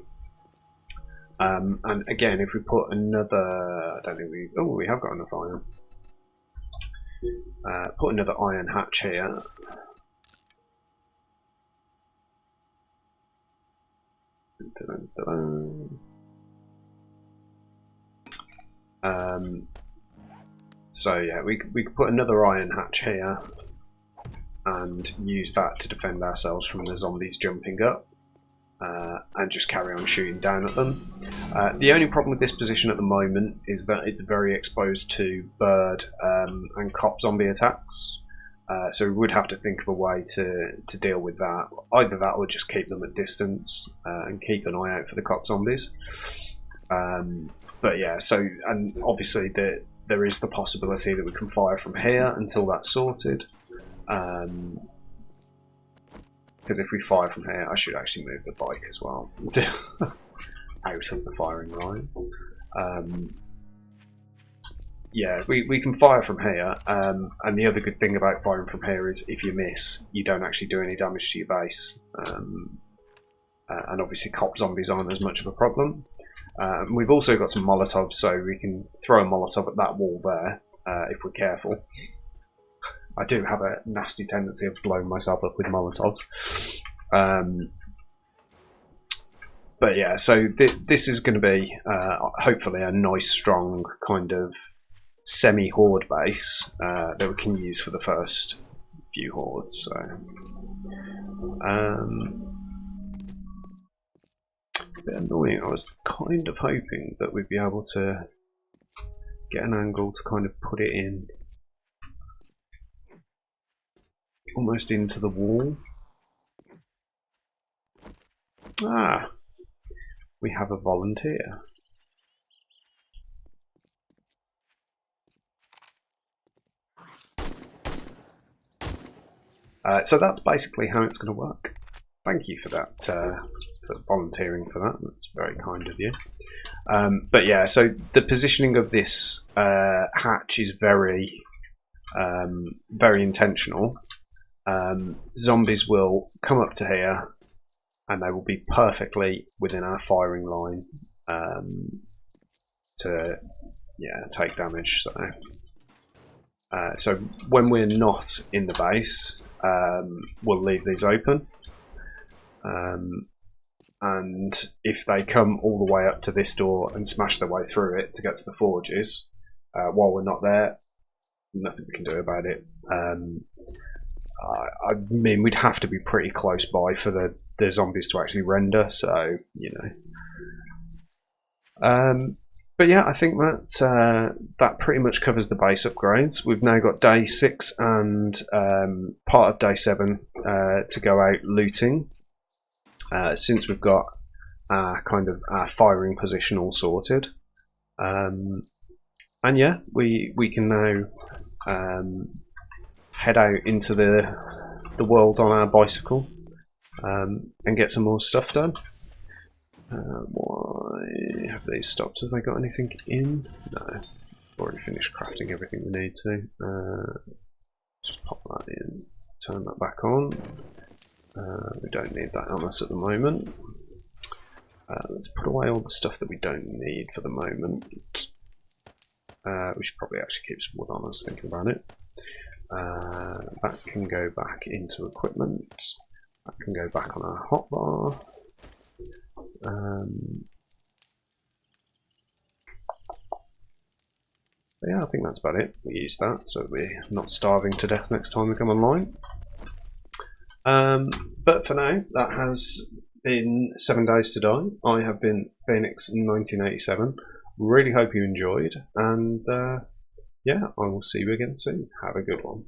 And again, if we put another, I don't think we have got enough iron. Put another iron hatch here. Dun, dun, dun. So yeah, we could put another iron hatch here and use that to defend ourselves from the zombies jumping up. And just carry on shooting down at them. The only problem with this position at the moment is that it's very exposed to bird and cop zombie attacks. So we would have to think of a way to deal with that. Either that or just keep them at distance and keep an eye out for the cop zombies. But yeah, so, and obviously there is the possibility that we can fire from here until that's sorted. Because if we fire from here, I should actually move the bike as well out of the firing line. Yeah, we can fire from here, and the other good thing about firing from here is if you miss, you don't actually do any damage to your base. And obviously cop zombies aren't as much of a problem. We've also got some Molotovs, so we can throw a Molotov at that wall there, if we're careful. I do have a nasty tendency of blowing myself up with Molotovs. But yeah, so this is going to be hopefully a nice, strong kind of semi-horde base that we can use for the first few hordes. So, a bit annoying. I was kind of hoping that we'd be able to get an angle to kind of put it in almost into the wall. Ah, we have a volunteer. So that's basically how it's going to work. Thank you for that, for volunteering for that. That's very kind of you. But yeah, so the positioning of this hatch is very, very intentional. Zombies will come up to here, and they will be perfectly within our firing line to take damage. So when we're not in the base, we'll leave these open, and if they come all the way up to this door and smash their way through it to get to the forges, while we're not there, nothing we can do about it. I mean, we'd have to be pretty close by for the zombies to actually render, so, you know. But yeah, I think that pretty much covers the base upgrades. We've now got day 6 and part of day 7 to go out looting, since we've got our firing position all sorted. And yeah, we can now head out into the world on our bicycle and get some more stuff done. Why have they stopped? Have they got anything in? No. Already finished crafting everything we need to. Just pop that in, turn that back on. We don't need that on us at the moment. Let's put away all the stuff that we don't need for the moment. We should probably actually keep some wood on us, thinking about it. That can go back into equipment. That can go back on our hotbar. But yeah, I think that's about it. We use that so we're not starving to death next time we come online. But for now, that has been 7 Days to Die. I have been Phoenix 1987. Really hope you enjoyed, and yeah, I will see you again soon. Have a good one.